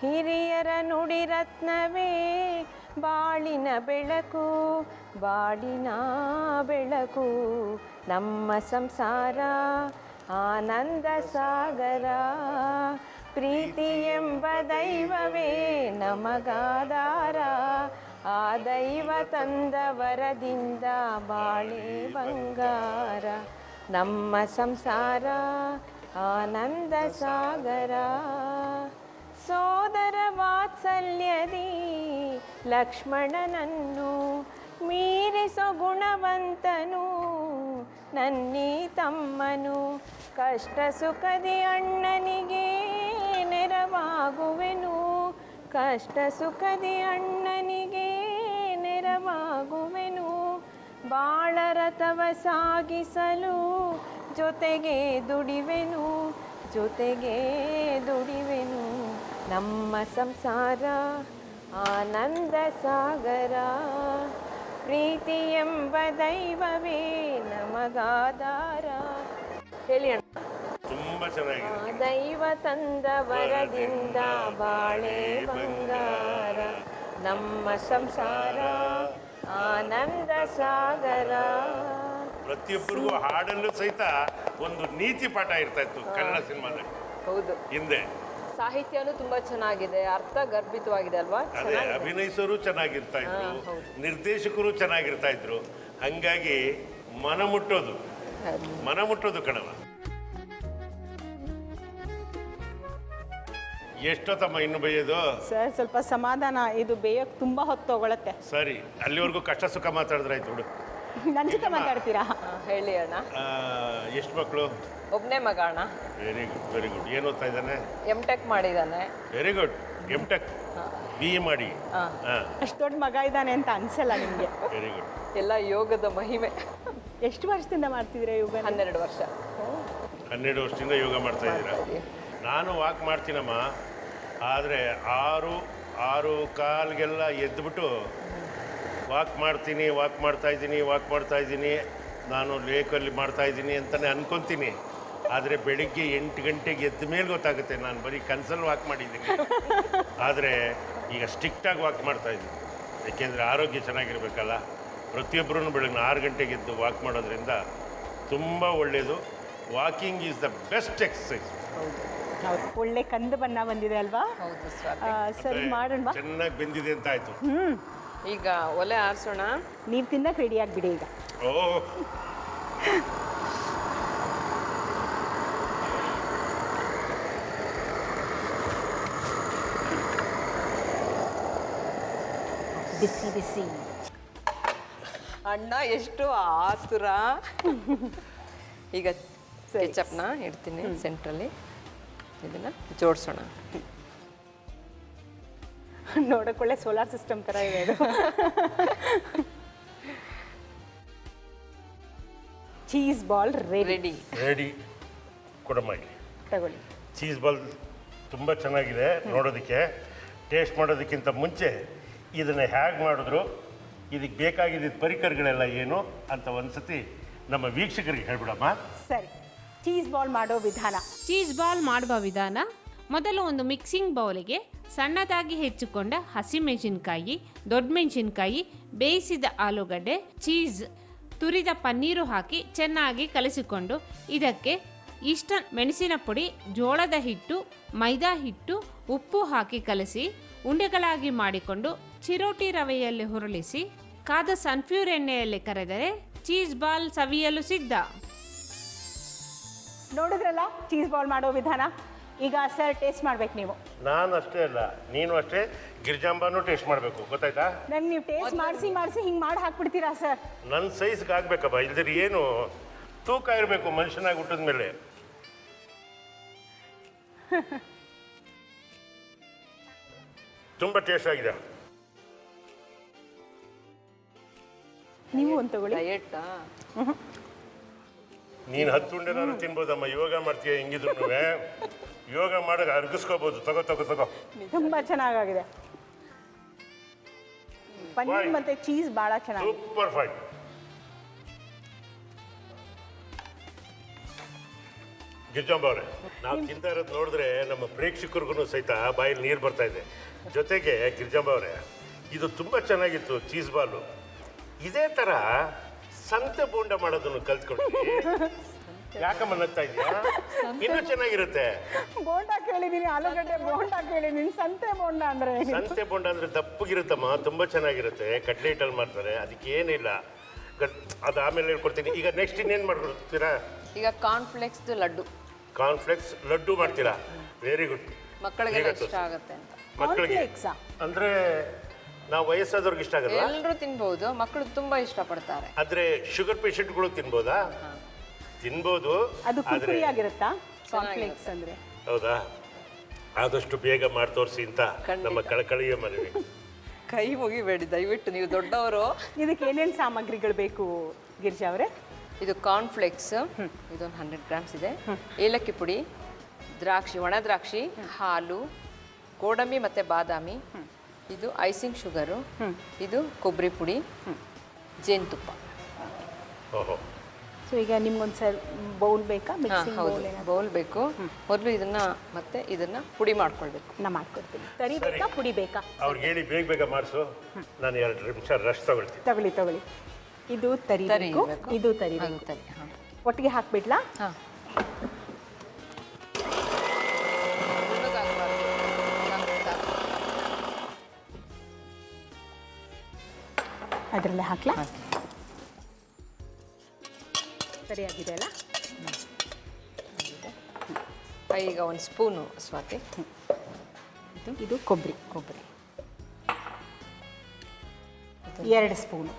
ಹಿರಿಯರ ನುಡಿರತ್ನವೇ ಬಾಳಿನ ಬೆಳಕು, ಬಾಳಿನ ಬೆಳಕು. ನಮ್ಮ ಸಂಸಾರ ಆನಂದ ಸಾಗರ, ಪ್ರೀತಿ ಎಂಬ ದೈವವೇ ನಮಗಾಧಾರ, ಆ ದೈವ ತಂದ ವರದಿಂದ ಬಾಳೆ ಬಂಗಾರ. ನಮ್ಮ ಸಂಸಾರ ಆನಂದ ಸಾಗರ, ಸೋದರ ವಾತ್ಸಲ್ಯದಿ ಲಕ್ಷ್ಮಣನನ್ನು ಮೀರಿಸೋ ಗುಣವಂತನು ನನ್ನೀ ತಮ್ಮನು, ಕಷ್ಟ ಸುಖದಿ ಅಣ್ಣನಿಗೆ ನೆರವಾಗುವೆನು, ಕಷ್ಟ ಸುಖದಿ ಅಣ್ಣನಿಗೆ ನೆರವಾಗುವೆನು, ಬಾಳರಥವ ಸಾಗಿಸಲು ಜೊತೆಗೆ ದುಡಿವೆನು, ಜೊತೆಗೆ ದುಡಿವೆನು. ನಮ್ಮ ಸಂಸಾರ ಆನಂದ ಸಾಗರ, ಪ್ರೀತಿ ಎಂಬ ದೈವವೇ ನಮಗಾಧಾರ. ಹೇಳಿ ಅಣ್ಣ. ತುಂಬಾ ಚೆನ್ನಾಗಿದೆ. ದೈವ ತಂದ ವರದಿಂದ ಬಾಳೆ ಬಂಗಾರ, ನಮ್ಮ ಸಂಸಾರ ಆನಂದ ಸಾಗರ. ಪ್ರತಿಯೊಬ್ಬರಿಗೂ ಹಾಡಲ್ಲೂ ಸಹಿತ ಒಂದು ನೀತಿ ಪಾಠ ಇರ್ತಾ ಇತ್ತು ಕನ್ನಡ ಸಿನಿಮಾದಲ್ಲಿ. ಹೌದು, ಹಿಂದೆ ಸಾಹಿತ್ಯನೂ ತುಂಬಾ ಚೆನ್ನಾಗಿದೆ, ಅರ್ಥ ಗರ್ಭಿತವಾಗಿದೆ ಅಲ್ವಾ? ಅದೇ, ಅಭಿನಯಿಸೋರು ಚೆನ್ನಾಗಿರ್ತಾ ಇದ್ರು, ನಿರ್ದೇಶಕರು ಚೆನ್ನಾಗಿರ್ತಾ ಇದ್ರು. ಹಂಗಾಗಿ ಮನ ಮುಟ್ಟೋದು ಕಣವ. ಎಷ್ಟೊತ್ತಮ್ಮ ಇನ್ನು ಬೇಯೋದು? ಸರ್ ಸ್ವಲ್ಪ ಸಮಾಧಾನ, ಇದು ಬೇಯೋಕ್ಕೆ ತುಂಬ ಹೊತ್ತು ತಗೊಳತ್ತೆ. ಸರಿ, ಅಲ್ಲಿವರೆಗೂ ಕಷ್ಟ ಸುಖ ಮಾತಾಡಿದ್ರೆ ಆಯ್ತು ಬಿಡು. ನನ್ನ ಜೊತೆ ಮಾತಾಡ್ತೀರಾ? ಹೇಳಿ ಅಣ್ಣ. ಎಷ್ಟು ಮಕ್ಕಳು? ಒಬ್ಬನೇ ಮಗ ಅಣ್ಣ. Very good, very good. ಏನು ಓದ್ತಾ ಇದ್ದಾನೆ? M.Tech ಮಾಡಿದ್ದಾನೆ. Very good. M.Tech BA ಮಾಡಿ. ಅಷ್ಟು ದೊಡ್ಡ ಮಗ ಇದ್ದಾನೆ ಅಂತ ಅನ್ಸಲ್ಲ ನಿಮಗೆ? Very good. ಎಲ್ಲ ಯೋಗದ ಮಹಿಮೆ. ಎಷ್ಟು ವರ್ಷದಿಂದ ಮಾಡ್ತಿದ್ರೆ ಯೋಗ? 12 ವರ್ಷ. 12 ವರ್ಷದಿಂದ ಯೋಗ ಮಾಡ್ತಾ ಇದ್ದೀರಾ? ನಾನು ವಾಕ್ ಮಾಡ್ತೀನಮ್ಮ, ಆದರೆ 6:15 ಎದ್ದುಬಿಟ್ಟು ವಾಕ್ ಮಾಡ್ತಾ ಇದ್ದೀನಿ, ನಾನು ಲೇಕಲ್ಲಿ ಮಾಡ್ತಾ ಇದ್ದೀನಿ ಅಂತಲೇ ಅನ್ಕೊತೀನಿ. ಆದರೆ ಬೆಳಿಗ್ಗೆ 8 ಗಂಟೆಗೆ ಎದ್ದ ಮೇಲೆ ಗೊತ್ತಾಗುತ್ತೆ. ನಾನು ಬರೀ ಕನ್ಸಲ್ಲಿ ವಾಕ್ ಮಾಡಿದ್ದೀನಿ, ಆದರೆ ಈಗ ಸ್ಟ್ರಿಕ್ಟಾಗಿ ವಾಕ್ ಮಾಡ್ತಾ ಇದ್ದೀನಿ. ಏಕೆಂದರೆ ಆರೋಗ್ಯ ಚೆನ್ನಾಗಿರಬೇಕಲ್ಲ. ಪ್ರತಿಯೊಬ್ಬರೂ ಬೆಳಗ್ಗೆ 6 ಗಂಟೆಗೆ ಎದ್ದು ವಾಕ್ ಮಾಡೋದ್ರಿಂದ ತುಂಬ ಒಳ್ಳೆಯದು. Walking is the best exercise. ಹೌದು, ಒಳ್ಳೆ ಕಂದು ಬಣ್ಣ ಬಂದಿದೆ ಅಲ್ವಾ? ಹೌದು ಸ್ವಾತಿ. ಸರಿ ಮಾಡೋಣ. ಚೆನ್ನಾಗಿ ಬೆಂದಿದೆ ಅಂತ ಆಯಿತು. ಈಗ ಒಲೆ ಆರಿಸೋಣ. ನೀವು ತಿನ್ನಕ್ಕೆ ರೆಡಿ ಆಗಿಬಿಡಿ ಈಗ. ಓ, ಬಿಸಿ ಬಿಸಿ ಅಣ್ಣ ಎಷ್ಟು ಆತುರ. ಈಗ ಕೆಚಪ್ನ ಇಡ್ತೀನಿ ಸೆಂಟ್ರಲ್ಲಿ, ಇದನ್ನ ಜೋಡಿಸೋಣ. ನೋಡೋಕೊಳ್ಳೆ ಸೋಲಾರ್ ಸಿಸ್ಟಮ್ ಥರ ಇದೆ ಇದು. Cheese ball ready. ರೆಡಿ ಕೊಡಮ್ಮ ಇಲ್ಲಿ. ತಗೊಳ್ಳಿ. ಚೀಸ್ ಬಾಲ್ ತುಂಬ ಚೆನ್ನಾಗಿದೆ ನೋಡೋದಕ್ಕೆ. ಟೇಸ್ಟ್ ಮಾಡೋದಕ್ಕಿಂತ ಮುಂಚೆ ಇದನ್ನು ಹೇಗೆ ಮಾಡಿದ್ರು, ಇದಕ್ಕೆ ಬೇಕಾಗಿದ್ದ ಪರಿಕರಗಳೆಲ್ಲ ಏನು ಅಂತ ಒಂದ್ಸತಿ ನಮ್ಮ ವೀಕ್ಷಕರಿಗೆ ಹೇಳ್ಬಿಡಮ್ಮ. ಸರಿ, ಚೀಸ್ ಬಾಲ್ ಮಾಡೋ ವಿಧಾನ. ಚೀಸ್ ಬಾಲ್ ಮಾಡುವ ವಿಧಾನ: ಮೊದಲು ಒಂದು ಮಿಕ್ಸಿಂಗ್ ಬೌಲಿಗೆ ಸಣ್ಣದಾಗಿ ಹೆಚ್ಚಿಕೊಂಡ ಹಸಿಮೆಣಸಿನಕಾಯಿ, ದೊಡ್ಡ ಮೆಣಸಿನಕಾಯಿ, ಬೇಯಿಸಿದ ಆಲೂಗಡ್ಡೆ, ಚೀಸ್, ತುರಿದ ಪನ್ನೀರು ಹಾಕಿ ಚೆನ್ನಾಗಿ ಕಲಸಿಕೊಂಡು ಇದಕ್ಕೆ ಇಷ್ಟ ಮೆಣಸಿನ ಪುಡಿ, ಜೋಳದ ಹಿಟ್ಟು, ಮೈದಾ ಹಿಟ್ಟು, ಉಪ್ಪು ಹಾಕಿ ಕಲಸಿ ಉಂಡೆಗಳಾಗಿ ಮಾಡಿಕೊಂಡು ಚಿರೋಟಿ ರವೆಯಲ್ಲಿ ಹುರುಳಿಸಿ ಕಾದ ಸನ್ಫ್ಯೂರ್ ಎಣ್ಣೆಯಲ್ಲಿ ಕರೆದರೆ ಚೀಸ್ ಬಾಲ್ ಸವಿಯಲು ಸಿದ್ಧ. ನೋಡಿದ್ರಲ್ಲ ಚೀಸ್ ಬಾಲ್ ಮಾಡೋ ವಿಧಾನ. ಈಗ ಸರ್ ಟೇಸ್ಟ್ ಮಾಡ್ಬೇಕು ನೀವು. ನಾನು ಅಷ್ಟೇ ಅಲ್ಲ, ನೀನು ಅಷ್ಟೇ, ಗಿರಿಜಾಂಬಾನು ಟೇಸ್ಟ್ ಮಾಡಬೇಕು, ಗೊತ್ತಾಯ್ತಾ? ನಂಗೆ ನೀವು ಟೇಸ್ಟ್ ಮಾಡಿಸಿ ಹಿಂಗೆ ಮಾಡಿ ಹಾಕ್ಬಿಡ್ತೀರಾ ಸರ್? ನನ್ನ ಸೈಜ್ಗೆ ಆಗ್ಬೇಕಪ್ಪ, ಇಲ್ದಿರಿ ಏನು ತೂಕ ಇರಬೇಕು ಮನುಷ್ಯನಾಗಿ ಹುಟ್ಟಿದ ಮೇಲೆ. ತುಂಬ ಟೇಸ್ಟ್ ಆಗಿದೆ. ನೀವು ಒಂದು ತಗೊಳ್ಳಿ. ಡಯಟ್ ನೀನು 10 ಉಂಡೆನಾದ್ರು ತಿನ್ಬೋದಮ್ಮ. ಯೋಗ ಮಾಡ್ತೀಯ ಹಿಂಗಿದ್ರು, ಯೋಗ ಮಾಡೋ ಅರ್ಗಿಸ್ಕೋಬೋದು. ತಗೋ ತಗೋ ತಗೋ. ತುಂಬಾ ಚೆನ್ನಾಗಿದೆ. ಪನ್ನೀರ್ ಮತ್ತೆ ಚೀಸ್ ಭಾಳ ಚೆನ್ನಾಗಿದೆ. Super fine. ಗಿರಿಜಾಂಬ ಅವರೇ, ನಾವು ತಿಂತಾ ಇರೋದು ನೋಡಿದ್ರೆ ನಮ್ಮ ಪ್ರೇಕ್ಷಕರಿಗೂ ಸಹಿತ ಬಾಯಲ್ಲಿ ನೀರು ಬರ್ತಾ ಇದೆ. ಜೊತೆಗೆ ಗಿರಿಜಾಂಬ ಅವರೇ, ಇದು ತುಂಬ ಚೆನ್ನಾಗಿತ್ತು ಚೀಸ್ ಬಾಲು. ಇದೇ ಥರ ಸಂತೆ ಬೋಂಡ ಮಾಡೋದನ್ನು ಕಲ್ತ್ಕೊಳ್ತೀವಿ. ಯಾಕಮ್ಮ ನಗ್ತಾ ಇದೆಯಾ? ಇನ್ನೂ ಚೆನ್ನಾಗಿರುತ್ತೆ. ಬೋಂಡ ಕೇಳಿದೀನಿ, ಆಲೂಗಡ್ಡೆ ಬೋಂಡ ಕೇಳಿದೀನಿ, ಸಂತೆ ಬೋಂಡ ಅಂದ್ರೆ ಸಂತೆ ಬೋಂಡ ಅಂದ್ರೆ ದಪ್ಪಗಿರುತ್ತಮ್ಮ, ತುಂಬ ಚೆನ್ನಾಗಿರುತ್ತೆ. ಕಡ್ಲೆ ಹಿಟ್ಟಲ್ಲಿ ಮಾಡ್ತಾರೆ, ಅದಕ್ಕೆ ಏನಿಲ್ಲ. ಅದು ಆಮೇಲೆ ಹೇಳ್ಕೊಡ್ತೀನಿ. ಈಗ ನೆಕ್ಸ್ಟ್ ಇನ್ನೇನು ಮಾಡ್ಕೊಡ್ತೀರಾ? ಈಗ ಕಾರ್ನ್ಫ್ಲೆಕ್ಸ್ ಲಡ್ಡು. ಕಾರ್ನ್ಫ್ಲೆಕ್ಸ್ ಲಡ್ಡು ಮಾಡ್ತೀರಾ? Very good. ಮಕ್ಕಳಿಗೆ ಇಷ್ಟ ಆಗುತ್ತೆ ಅಂತ. ಮಕ್ಕಳಿಗೆ ಅಂದ್ರೆ ನಾವು ವಯಸ್ಸಾದವ್ರಿಗೆ ಇಷ್ಟ ಆಗಲ್ಲ, ಎಲ್ಲರೂ ತಿನ್ಬಹುದು, ಮಕ್ಕಳು ತುಂಬಾ ಇಷ್ಟಪಡ್ತಾರೆ. ಆದ್ರೆ ಶುಗರ್ ಪೇಷಂಟ್ಗಳು ತಿನ್ಬೋದಾ? ತಿನ್ಬೋದು. ಅದು ಕುರ್ಕುರಿಯಾಗಿರುತ್ತಾ ಕಾರ್ನ್ಫ್ಲೆಕ್ಸ್ ಅಂದ್ರೆ? ಹೌದಾ? ಆದಷ್ಟು ಬೇಗ ಮಾಡಿ ತೋರಿಸಿ ಅಂತ ನಮ್ಮ ಕಳಕಳಿಯ ಮನವಿ. ಕೈ ಮುಗಿಬೇಡಿ ದಯವಿಟ್ಟು, ನೀವು ದೊಡ್ಡವರು. ಇದಕ್ಕೆ ಏನೇನು ಸಾಮಗ್ರಿಗಳು ಬೇಕು ಗಿರಿಜಾ ಅವರೇ? ಇದು ಕಾರ್ನ್ಫ್ಲೆಕ್ಸ್, ಇದೊಂದು 100 ಗ್ರಾಮ್ಸ್ ಇದೆ. ಏಲಕ್ಕಿ ಪುಡಿ, ದ್ರಾಕ್ಷಿ, ಒಣ ದ್ರಾಕ್ಷಿ, ಹಾಲು, ಗೋಡಂಬಿ ಮತ್ತು ಬಾದಾಮಿ, ಇದು ಐಸಿಂಗ್ ಶುಗರು, ಇದು ಕೊಬ್ಬರಿ ಪುಡಿ, ಜೇನುತುಪ್ಪ. ಓಹೋ. ಸೊ ಈಗ ನಿಮ್ಗೊಂದು ಸರ್ ಬೌಲ್ ಬೇಕಾ? ಮಿಕ್ಸಿಂಗ್ ಹೌದು, ಬೌಲ್ ಬೌಲ್ ಬೇಕು. ಮೊದಲು ಇದನ್ನ ಪುಡಿ ಮಾಡ್ಕೊಳ್ಬೇಕು. ನಾ ಮಾಡ್ಕೊಡ್ತೀನಿ. ತರಿ ಬೇಕಾ ಪುಡಿ ಬೇಕಾ? ಅವ್ರಿಗೆ ಹೇಳಿ ಬೇಗ ಬೇಗ ಮಾಡಿಸು, ನಾನು 2 ನಿಮಿಷ ರಶ್ ತಗೊಳ್ತೀನಿ. ತಗೊಳ್ಳಿ. ಇದು ತರಿ ಬೇಕು, ಇದು ತರಿ ಬೇಕು. ಒಟ್ಟಿಗೆ ಹಾಕ್ಬಿಡ್ಲಾ? ಹಾಂ. ಅದರಲ್ಲೇ ಹಾಕ್ಲಾ? ಸರಿಯಾಗಿದೆ ಅಲ್ಲ? ಈಗ 1 ಸ್ಪೂನು ಸ್ವಾತಿ. ಇದು ಕೊಬ್ಬರಿ 2 ಸ್ಪೂನು.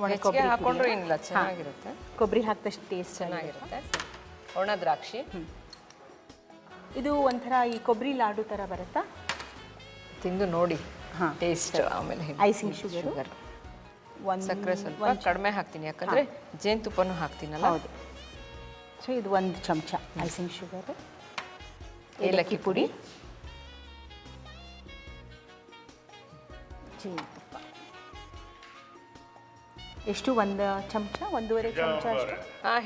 ಒಣ ಕೊಬ್ಬರಿ ಹಾಕೊಂಡ್ರು ಏನಿಲ್ಲ, ಚೆನ್ನಾಗಿರುತ್ತೆ. ಕೊಬ್ಬರಿ ಹಾಕಿದಷ್ಟು ಟೇಸ್ಟ್ ಚೆನ್ನಾಗಿರುತ್ತೆ. ಒಣ ದ್ರಾಕ್ಷಿ. ಇದು ಒಂಥರ ಈ ಕೊಬ್ಬರಿ ಲಾಡು ಥರ ಬರುತ್ತಾ? ತಿಂದು ನೋಡಿ ಟೇಸ್ಟ್. ಆಮೇಲೆ ಐಸಿಂಗ್ ಶುಗರ್, ಸಕ್ಕರೆ ಸ್ವಲ್ಪ ಕಡಿಮೆ ಹಾಕ್ತೀನಿ, ಯಾಕಂದ್ರೆ ಜೇನುತುಪ್ಪನೂ ಹಾಕ್ತೀನಲ್ಲ. ಹೌದು. ಸೊ ಇದು 1 ಚಮಚ ಐಸಿಂಗ್ ಶುಗರ್, ಏಲಕ್ಕಿ ಪುಡಿ, ಜೇನುತುಪ್ಪ. ಎಷ್ಟು? 1 ಚಮಚ, 1.5 ಚಮಚ ಅಷ್ಟು.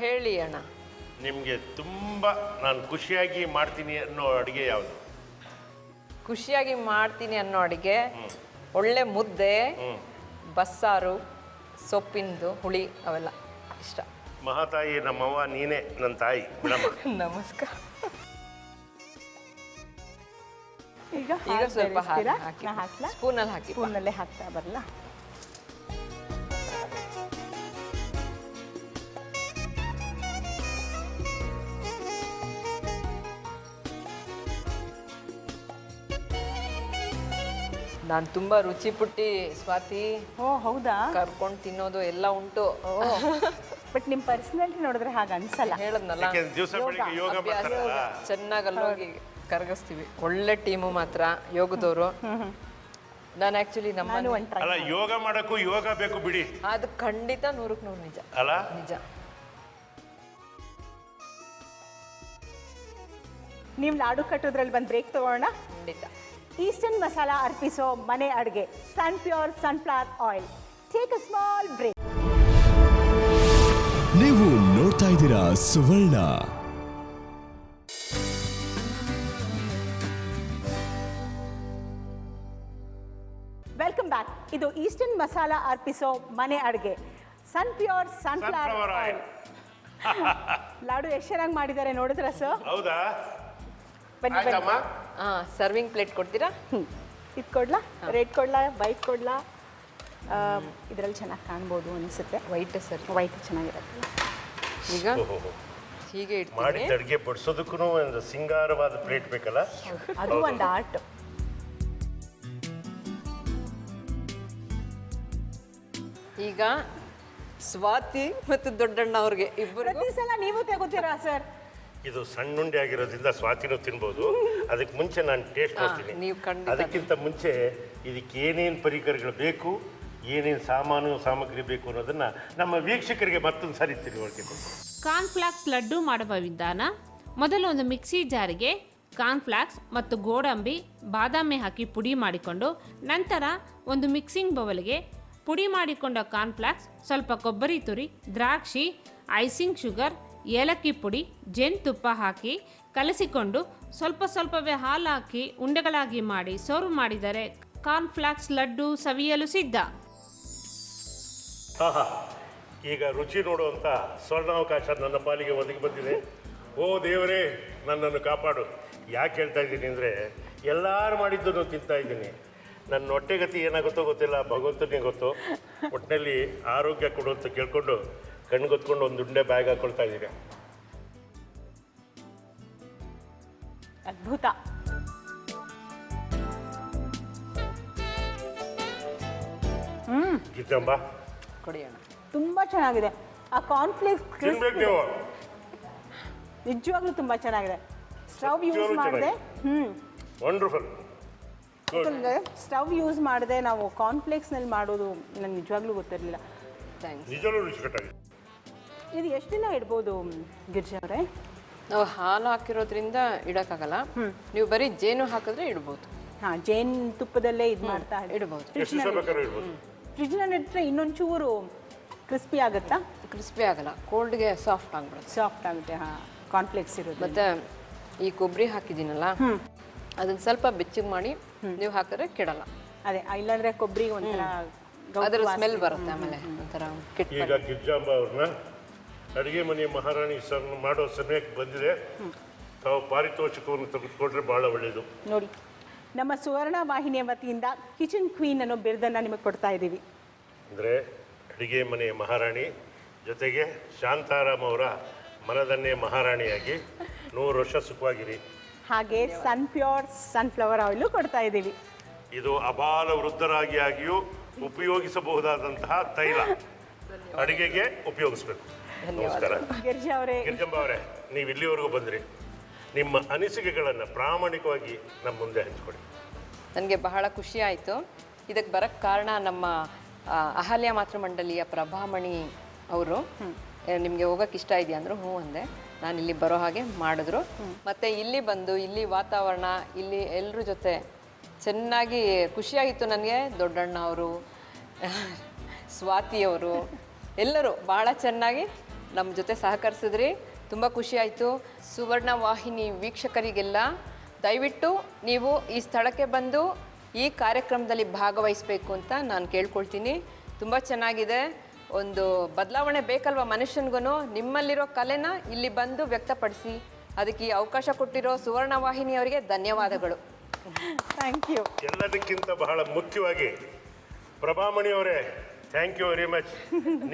ಹೇಳಿ ಅಣ್ಣ. ನಿಮಗೆ ತುಂಬ ನಾನು ಖುಷಿಯಾಗಿ ಮಾಡ್ತೀನಿ ಅನ್ನೋ ಅಡುಗೆ ಯಾವುದು? ಖುಷಿಯಾಗಿ ಮಾಡ್ತೀನಿ ಅನ್ನೋ ಅಡುಗೆ ಒಳ್ಳೆ ಮುದ್ದೆ, ಬಸ್ಸಾರು, ಸೊಪ್ಪಿಂದು ಹುಳಿ ಅವೆಲ್ಲ ಇಷ್ಟ. ಮಹಾತಾಯಿ ನಮ್ಮವ್ವ ನೀನೇ ನನ್ನ ತಾಯಿ ಬಿಡಮ್ಮ. ನಮಸ್ಕಾರ. ಈಗ ಈಗ ಸ್ವಲ್ಪ ಹಾಕ್ತೀರಾ? ಹಾಕಿ ನಾ ಹಾಕ್ಲಾ? ಸ್ಪೂನಲ್ಲಿ ಹಾಕಿ. ಸ್ಪೂನಲ್ಲೇ ಹಾಕ್ತಾ ಬರಲ್ಲ. ನಾನು ತುಂಬ ರುಚಿ ಪುಟ್ಟಿ ಸ್ವಾತಿ. ಓ ಹೌದಾ? ಕರ್ಕೊಂಡು ತಿನ್ನೋದು ಎಲ್ಲ ಉಂಟು. ಬಟ್ ನಿಮ್ಮ ಪರ್ಸನಾಲಿಟಿ ನೋಡಿದ್ರೆ ಹಾಗೆ ಅನ್ಸಲ್ಲ. ಹೇಳದ್ನಲ್ಲ, ಯಾಕೆಂದ್ರೆ ದಿವಸ ಬೆಳಿಗ್ಗೆ ಯೋಗ ಮಾಡ್ತಾರಲ್ಲ. ಚೆನ್ನಾಗಿ ಅಲ್ಲೋಗಿ ಕರಗಿಸ್ತೀವಿ. ಒಳ್ಳೆ ಟೀಮು ಮಾತ್ರ ಯೋಗದವರು. ನಾನು ಆ್ಯಕ್ಚುಲಿ ನಮ್ಮ ಅಲ್ಲ, ಯೋಗ ಮಾಡಕ್ಕೂ ಯೋಗ ಬೇಕು ಬಿಡಿ. ಅದು ಖಂಡಿತ 100ಕ್ಕೆ 100 ನಿಜ ಅಲ್ಲ, ನಿಜ. ನೀವು ಲಾಡು ಕಟ್ಟೋದ್ರಲ್ಲಿ ಬಂದು ಬ್ರೇಕ್ ತಗೋಣ. ಖಂಡಿತ. ಈಸ್ಟರ್ನ್ ಮಸಾಲ ಅರ್ಪಿಸೋ ಮನೆ ಅಡುಗೆ sun pure sunflower oil. Take a small break. ನೀವು ನೋಡ್ತಾ ಇದ್ದೀರಾ ಸುವರ್ಣ. Welcome back. ಇದು ಈಸ್ಟರ್ನ್ ಮಸಾಲ ಅರ್ಪಿಸೋ ಮನೆ ಅಡುಗೆ ಸನ್ ಪ್ಯೂರ್ ಸನ್ಫ್ಲವರ್ ಆಯಿಲ್. ಲಾಡು ಎಷ್ಟು ಚೆನ್ನಾಗಿ ಮಾಡಿದ್ದಾರೆ ನೋಡಿದ್ರ ಸರ್? ಹೌದಾ? ಬನ್ನಿ ಆಯ್ತಮ್ಮ. ಸರ್ವಿಂಗ್ ಪ್ಲೇಟ್ ಕೊಡ್ತೀರಾ? ಇದು ಕೊಡ್ಲಾ? ರೆಡ್ ಕೊಡ್ಲಾ? ವೈಟ್ ಕೊಡ್ಲಾ? ಇದರಲ್ಲಿ ಚೆನ್ನಾಗಿ ಕಾಣ್ಬೋದು ಅನಿಸುತ್ತೆ. ವೈಟ್ ಸರ್, ವೈಟ್ ಚೆನ್ನಾಗಿರುತ್ತೆ. ಈಗ ಹೀಗೆ ಮಾಡಿದ ಇಡ್ತೀನಿ. ಅಡುಗೆ ಬಡಿಸೋದಕ್ಕೂ ಒಂದು ಸಿಂಗಾರವಾದ ಪ್ಲೇಟ್ ಬೇಕಲ್ಲ? ಅದು ಒಂದು ಆರ್ಟ್. ಈಗ ಸ್ವಾತಿ ಮತ್ತು ದೊಡ್ಡಣ್ಣ ಅವ್ರಿಗೆ ಇಬ್ಬರಿಗೂ ಪ್ರತಿ ಸಲ ನೀವು ತಗೋತೀರಾ ಸರ್? ಇದು ಸಣ್ಣ ಉಂಡೆ ಆಗಿರೋದ್ರಿಂದ ಸ್ವಾತಿನೂ ತಿನ್ಬೋದು. ಅದಕ್ಕೆ ಮುಂಚೆ ನಾನು ಟೇಸ್ಟ್ ಮಾಡ್ತೀನಿ. ನೀವು ಖಂಡಿತ. ಅದಕ್ಕಿಂತ ಮುಂಚೆ ಇದಕ್ಕೆ ಏನೇನು ಪರಿಕರಗಳು ಬೇಕು, ಏನೇನು ಸಾಮಗ್ರಿ ಬೇಕು ಅನ್ನೋದನ್ನ ನಮ್ಮ ವೀಕ್ಷಕರಿಗೆ ಮತ್ತೊಂದು ಸಾರಿ ತಿಳುವಳಿಕೆ. ಕಾರ್ನ್ಫ್ಲಾಕ್ಸ್ ಲಡ್ಡು ಮಾಡುವ ವಿಧಾನ. ಮೊದಲು ಒಂದು ಮಿಕ್ಸಿ ಜಾರಿಗೆ ಕಾರ್ನ್ಫ್ಲಾಕ್ಸ್ ಮತ್ತು ಗೋಡಂಬಿ, ಬಾದಾಮಿ ಹಾಕಿ ಪುಡಿ ಮಾಡಿಕೊಂಡು, ನಂತರ ಒಂದು ಮಿಕ್ಸಿಂಗ್ ಬೌಲ್ಗೆ ಪುಡಿ ಮಾಡಿಕೊಂಡ ಕಾರ್ನ್ಫ್ಲಾಕ್ಸ್, ಸ್ವಲ್ಪ ಕೊಬ್ಬರಿ ತುರಿ, ದ್ರಾಕ್ಷಿ, ಐಸಿಂಗ್ ಶುಗರ್, ಏಲಕ್ಕಿ ಪುಡಿ, ಜೇನುತುಪ್ಪ ಹಾಕಿ ಕಲಸಿಕೊಂಡು ಸ್ವಲ್ಪವೇ ಹಾಲು ಹಾಕಿ ಉಂಡೆಗಳಾಗಿ ಮಾಡಿ ಸರ್ವ್ ಮಾಡಿದರೆ ಕಾರ್ನ್ಫ್ಲಾಕ್ಸ್ ಲಡ್ಡು ಸವಿಯಲು ಸಿದ್ಧ. ಈಗ ರುಚಿ ನೋಡುವಂಥ ಸ್ವರ್ಣಾವಕಾಶ ನನ್ನ ಪಾಲಿಗೆ ಒದಗಿ ಬಂದಿದೆ. ಓ ದೇವರೇ, ನನ್ನನ್ನು ಕಾಪಾಡು. ಯಾಕೆ ಹೇಳ್ತಾ ಇದ್ದೀನಿ ಅಂದರೆ, ಎಲ್ಲರೂ ಮಾಡಿದ್ದನ್ನು ತಿಂತಾ ಇದ್ದೀನಿ. ನನ್ನ ಹೊಟ್ಟೆಗತಿ ಏನಾಗುತ್ತೋ ಗೊತ್ತಿಲ್ಲ, ಭಗವಂತನಿಗೆ ಗೊತ್ತು. ಒಟ್ಟಿನಲ್ಲಿ ಆರೋಗ್ಯ ಕೊಡು ಅಂತ ಕೇಳ್ಕೊಂಡು ಕಣ್ಗೊತ್ಕೊಂಡು ಒಂದು ಉಂಡೆ ಬ್ಯಾಗ್ ಹಾಕೊಳ್ತಾ ಇದ್ದೀನಿ. ಅದ್ಭುತ. ಗಿಚ್ಚಂಬ ಕೊಡಿಯೋಣ. ತುಂಬಾ ಚೆನ್ನಾಗಿದೆ. ಆ ಕಾರ್ನ್ಫ್ಲೇಕ್ಸ್ ತಿನ್ಬೇಕು ನೀವು. ನಿಜವಾಗ್ಲೂ ತುಂಬಾ ಚೆನ್ನಾಗಿದೆ. ಸ್ಟವ್ ಯೂಸ್ ಮಾಡಿದೆ. ವಂಡರ್ಫುಲ್. ಸ್ಟವ್ ಯೂಸ್ ಮಾಡಿದೆ ನಾವು ಕಾರ್ನ್ಫ್ಲೇಕ್ಸ್ನಲ್ಲಿ ಮಾಡೋದು ನನಗೆ ನಿಜವಾಗ್ಲೂ ಗೊತ್ತಿರಲಿಲ್ಲ. ಥ್ಯಾಂಕ್ಸ್. ನಿಜವೂ ರುಚಿಕಟ್ಟಾಗಿದೆ. ಇದು ಎಷ್ಟು ದಿನ ಇಡ್ಬೋದು ಗಿರ್ಜಾ ಅವರೇ? ನಾವು ಹಾಲು ಹಾಕಿರೋದ್ರಿಂದ ಇಡೋಕ್ಕಾಗಲ್ಲ. ನೀವು ಬರೀ ಜೇನು ಹಾಕಿದ್ರೆ ಇಡ್ಬೋದು. ಹಾಂ, ಜೇನು ತುಪ್ಪದಲ್ಲೇ ಇದು ಮಾಡ್ತಾ ಇಡ್ಬೋದು. ಎಷ್ಟು ದಿವಸ ಬೇಕಾದ್ರೂ ಇಡ್ಬೋದು. ಫ್ರಿಜ್ನಲ್ಲಿ ಇಟ್ಟರೆ ಇನ್ನೊಂಚೂರು ಕ್ರಿಸ್ಪಿ ಆಗುತ್ತಾ? ಕ್ರಿಸ್ಪಿ ಆಗಲ್ಲ, ಕೋಲ್ಡ್ಗೆ ಸಾಫ್ಟ್ ಆಗ್ಬಿಡುತ್ತೆ. ಸಾಫ್ಟ್ ಆಗುತ್ತೆ. ಹಾಂ, ಕಾರ್ನ್ಫ್ಲೇಕ್ಸ್ ಇರೋದು. ಮತ್ತೆ ಈ ಕೊಬ್ಬರಿ ಹಾಕಿದ್ದೀನಲ್ಲ, ಅದನ್ನ ಸ್ವಲ್ಪ ಬೆಚ್ಚಗೆ ಮಾಡಿ ನೀವು ಹಾಕಿದ್ರೆ ಕೆಡಲ್ಲ. ಅದೇ, ಇಲ್ಲಾಂದ್ರೆ ಕೊಬ್ಬರಿ ಒಂಥರ ಅದರ ಸ್ಮೆಲ್ ಬರುತ್ತೆ, ಆಮೇಲೆ ಒಂಥರ ಕೆಟ್ಟ. ಈಗ ಗಿರ್ಜಾಂಬ ಅವ್ರನ್ನ ಅಡುಗೆ ಮನೆ ಮಹಾರಾಣಿ ಮಾಡೋ ಸಮಯಕ್ಕೆ ಬಂದಿದೆ. ತಾವು ಪಾರಿತೋಷಕವನ್ನು ತೆಗೆದುಕೊಂಡ್ರೆ ಭಾಳ ಒಳ್ಳೆಯದು. ನೋಡಿ, ನಮ್ಮ ಸುವರ್ಣ ವಾಹಿನಿಯ ವತಿಯಿಂದ ಕಿಚನ್ ಕ್ವೀನ್ ಅನ್ನೋ ಬಿರುದನ್ನು ನಿಮಗೆ ಕೊಡ್ತಾ ಇದ್ದೀವಿ. ಅಂದರೆ ಅಡುಗೆ ಮನೆಯ ಮಹಾರಾಣಿ ಜೊತೆಗೆ ಶಾಂತಾರಾಮ್ ಅವರ ಮನದನ್ನೇ ಮಹಾರಾಣಿಯಾಗಿ 100 ವರ್ಷ ಸುಖವಾಗಿರಿ. ಹಾಗೆ ಸನ್ ಪ್ಯೂರ್ ಸನ್ಫ್ಲವರ್ ಆಯಿಲು ಕೊಡ್ತಾ ಇದ್ದೀವಿ. ಇದು ಅಬಾಲ ವೃದ್ಧರಾಗಿ ಆಗಿಯೂ ಉಪಯೋಗಿಸಬಹುದಾದಂತಹ ತೈಲ. ಅಡುಗೆಗೆ ಉಪಯೋಗಿಸ್ಬೇಕು. ನಮಸ್ಕಾರ ಗಿರ್ಜಾ ಅವರೇ. ಗಿರ್ಜಂಬ ಅವರೇ, ನೀವು ಇಲ್ಲಿವರೆಗೂ ಬಂದ್ರಿ. ನಿಮ್ಮ ಅನಿಸಿಕೆಗಳನ್ನು ಪ್ರಾಮಾಣಿಕವಾಗಿ ನಮ್ಮ ಮುಂದೆ ಹಂಚಿಕೊಡಿ. ನನಗೆ ಬಹಳ ಖುಷಿ ಆಯಿತು. ಇದಕ್ಕೆ ಬರೋಕ್ಕೆ ಕಾರಣ ನಮ್ಮ ಅಹಲ್ಯ ಮಾತೃಮಂಡಲಿಯ ಪ್ರಭಾಮಣಿ ಅವರು. ನಿಮಗೆ ಹೋಗೋಕ್ಕೆ ಇಷ್ಟ ಇದೆಯಾ ಅಂದರು. ಹ್ಞೂ ಅಂದೆ. ನಾನು ಇಲ್ಲಿ ಬರೋ ಹಾಗೆ ಮಾಡಿದ್ರು. ಮತ್ತು ಇಲ್ಲಿ ಬಂದು ಇಲ್ಲಿ ವಾತಾವರಣ, ಇಲ್ಲಿ ಎಲ್ಲರ ಜೊತೆ ಚೆನ್ನಾಗಿ ಖುಷಿಯಾಗಿತ್ತು ನನಗೆ. ದೊಡ್ಡಣ್ಣ ಅವರು, ಸ್ವಾತಿಯವರು ಎಲ್ಲರೂ ಭಾಳ ಚೆನ್ನಾಗಿ ನಮ್ಮ ಜೊತೆ ಸಹಕರಿಸಿದ್ರಿ. ತುಂಬ ಖುಷಿ ಆಯಿತು. ಸುವರ್ಣ ವಾಹಿನಿ ವೀಕ್ಷಕರಿಗೆಲ್ಲ ದಯವಿಟ್ಟು ನೀವು ಈ ಸ್ಥಳಕ್ಕೆ ಬಂದು ಈ ಕಾರ್ಯಕ್ರಮದಲ್ಲಿ ಭಾಗವಹಿಸಬೇಕು ಅಂತ ನಾನು ಕೇಳ್ಕೊಳ್ತೀನಿ. ತುಂಬ ಚೆನ್ನಾಗಿದೆ. ಒಂದು ಬದಲಾವಣೆ ಬೇಕಲ್ವ ಮನುಷ್ಯನಿಗೂ. ನಿಮ್ಮಲ್ಲಿರೋ ಕಲೆನ ಇಲ್ಲಿ ಬಂದು ವ್ಯಕ್ತಪಡಿಸಿ ಅದಕ್ಕೆ ಈ ಅವಕಾಶ ಕೊಟ್ಟಿರೋ ಸುವರ್ಣ ವಾಹಿನಿಯವರಿಗೆ ಧನ್ಯವಾದಗಳು. Thank you. ಎಲ್ಲದಕ್ಕಿಂತ ಬಹಳ ಮುಖ್ಯವಾಗಿ ಪ್ರಭಾಮಣಿಯವರೇ, ಥ್ಯಾಂಕ್ ಯು ವೆರಿ ಮಚ್.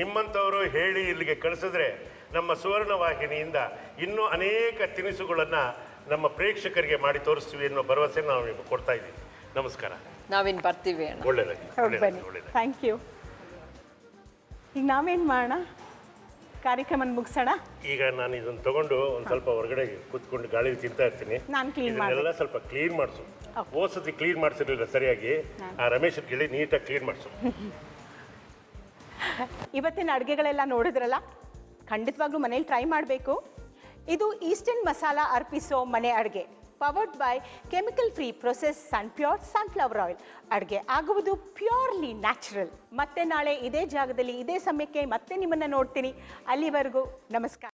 ನಿಮ್ಮಂಥವರು ಹೇಳಿ ಇಲ್ಲಿಗೆ ಕಳಿಸಿದ್ರೆ ನಮ್ಮ ಸುವರ್ಣ ವಾಹಿನಿಯಿಂದ ಇನ್ನೂ ಅನೇಕ ತಿನಿಸುಗಳನ್ನು ನಮ್ಮ ಪ್ರೇಕ್ಷಕರಿಗೆ ಮಾಡಿ ತೋರಿಸ್ತೀವಿ ಅನ್ನೋ ಭರವಸೆ ನಾವು ನಿಮಗೆ ಕೊಡ್ತಾ ಇದ್ದೀವಿ. ನಮಸ್ಕಾರ. ನಾವಿನ್ನು ಬರ್ತೀವಿ ಅಣ್ಣ. ಒಳ್ಳೆಯದಾಗಿ. Thank you. ಈಗ ನಾವೇನು ಮಾಡೋಣ? ಕಾರ್ಯಕ್ರಮ ಮುಗಿಸೋಣ. ಈಗ ನಾನು ಇದನ್ನು ತಗೊಂಡು ಒಂದು ಸ್ವಲ್ಪ ಹೊರಗಡೆ ಕೂತ್ಕೊಂಡು ಗಾಳಿ ತಿಂತಾ ಇರ್ತೀನಿ. ನಾನು ಕ್ಲೀನ್ ಮಾಡಿ ಎಲ್ಲ ಸ್ವಲ್ಪ ಕ್ಲೀನ್ ಮಾಡಿಸು. ಓಸತಿ ಕ್ಲೀನ್ ಮಾಡಿಸಿರಲಿಲ್ಲ ಸರಿಯಾಗಿ. ಆ ರಮೇಶ್ ಕೇಳಿ ನೀಟಾಗಿ ಕ್ಲೀನ್ ಮಾಡಿಸು. ಇವತ್ತಿನ ಅಡುಗೆಗಳೆಲ್ಲ ನೋಡಿದ್ರಲ್ಲ, ಖಂಡಿತವಾಗ್ಲೂ ಮನೇಲಿ ಟ್ರೈ ಮಾಡಬೇಕು. ಇದು ಈಸ್ಟರ್ನ್ ಮಸಾಲಾ ಅರ್ಪಿಸೋ ಮನೆ ಅಡುಗೆ, powered by chemical free process pure sunflower oil. ಅಡುಗೆ ಆಗುವುದು ಪ್ಯೂರ್ಲಿ ನ್ಯಾಚುರಲ್. ಮತ್ತೆ ನಾಳೆ ಇದೇ ಜಾಗದಲ್ಲಿ ಇದೇ ಸಮಯಕ್ಕೆ ಮತ್ತೆ ನಿಮ್ಮನ್ನು ನೋಡ್ತೀನಿ. ಅಲ್ಲಿವರೆಗೂ ನಮಸ್ಕಾರ.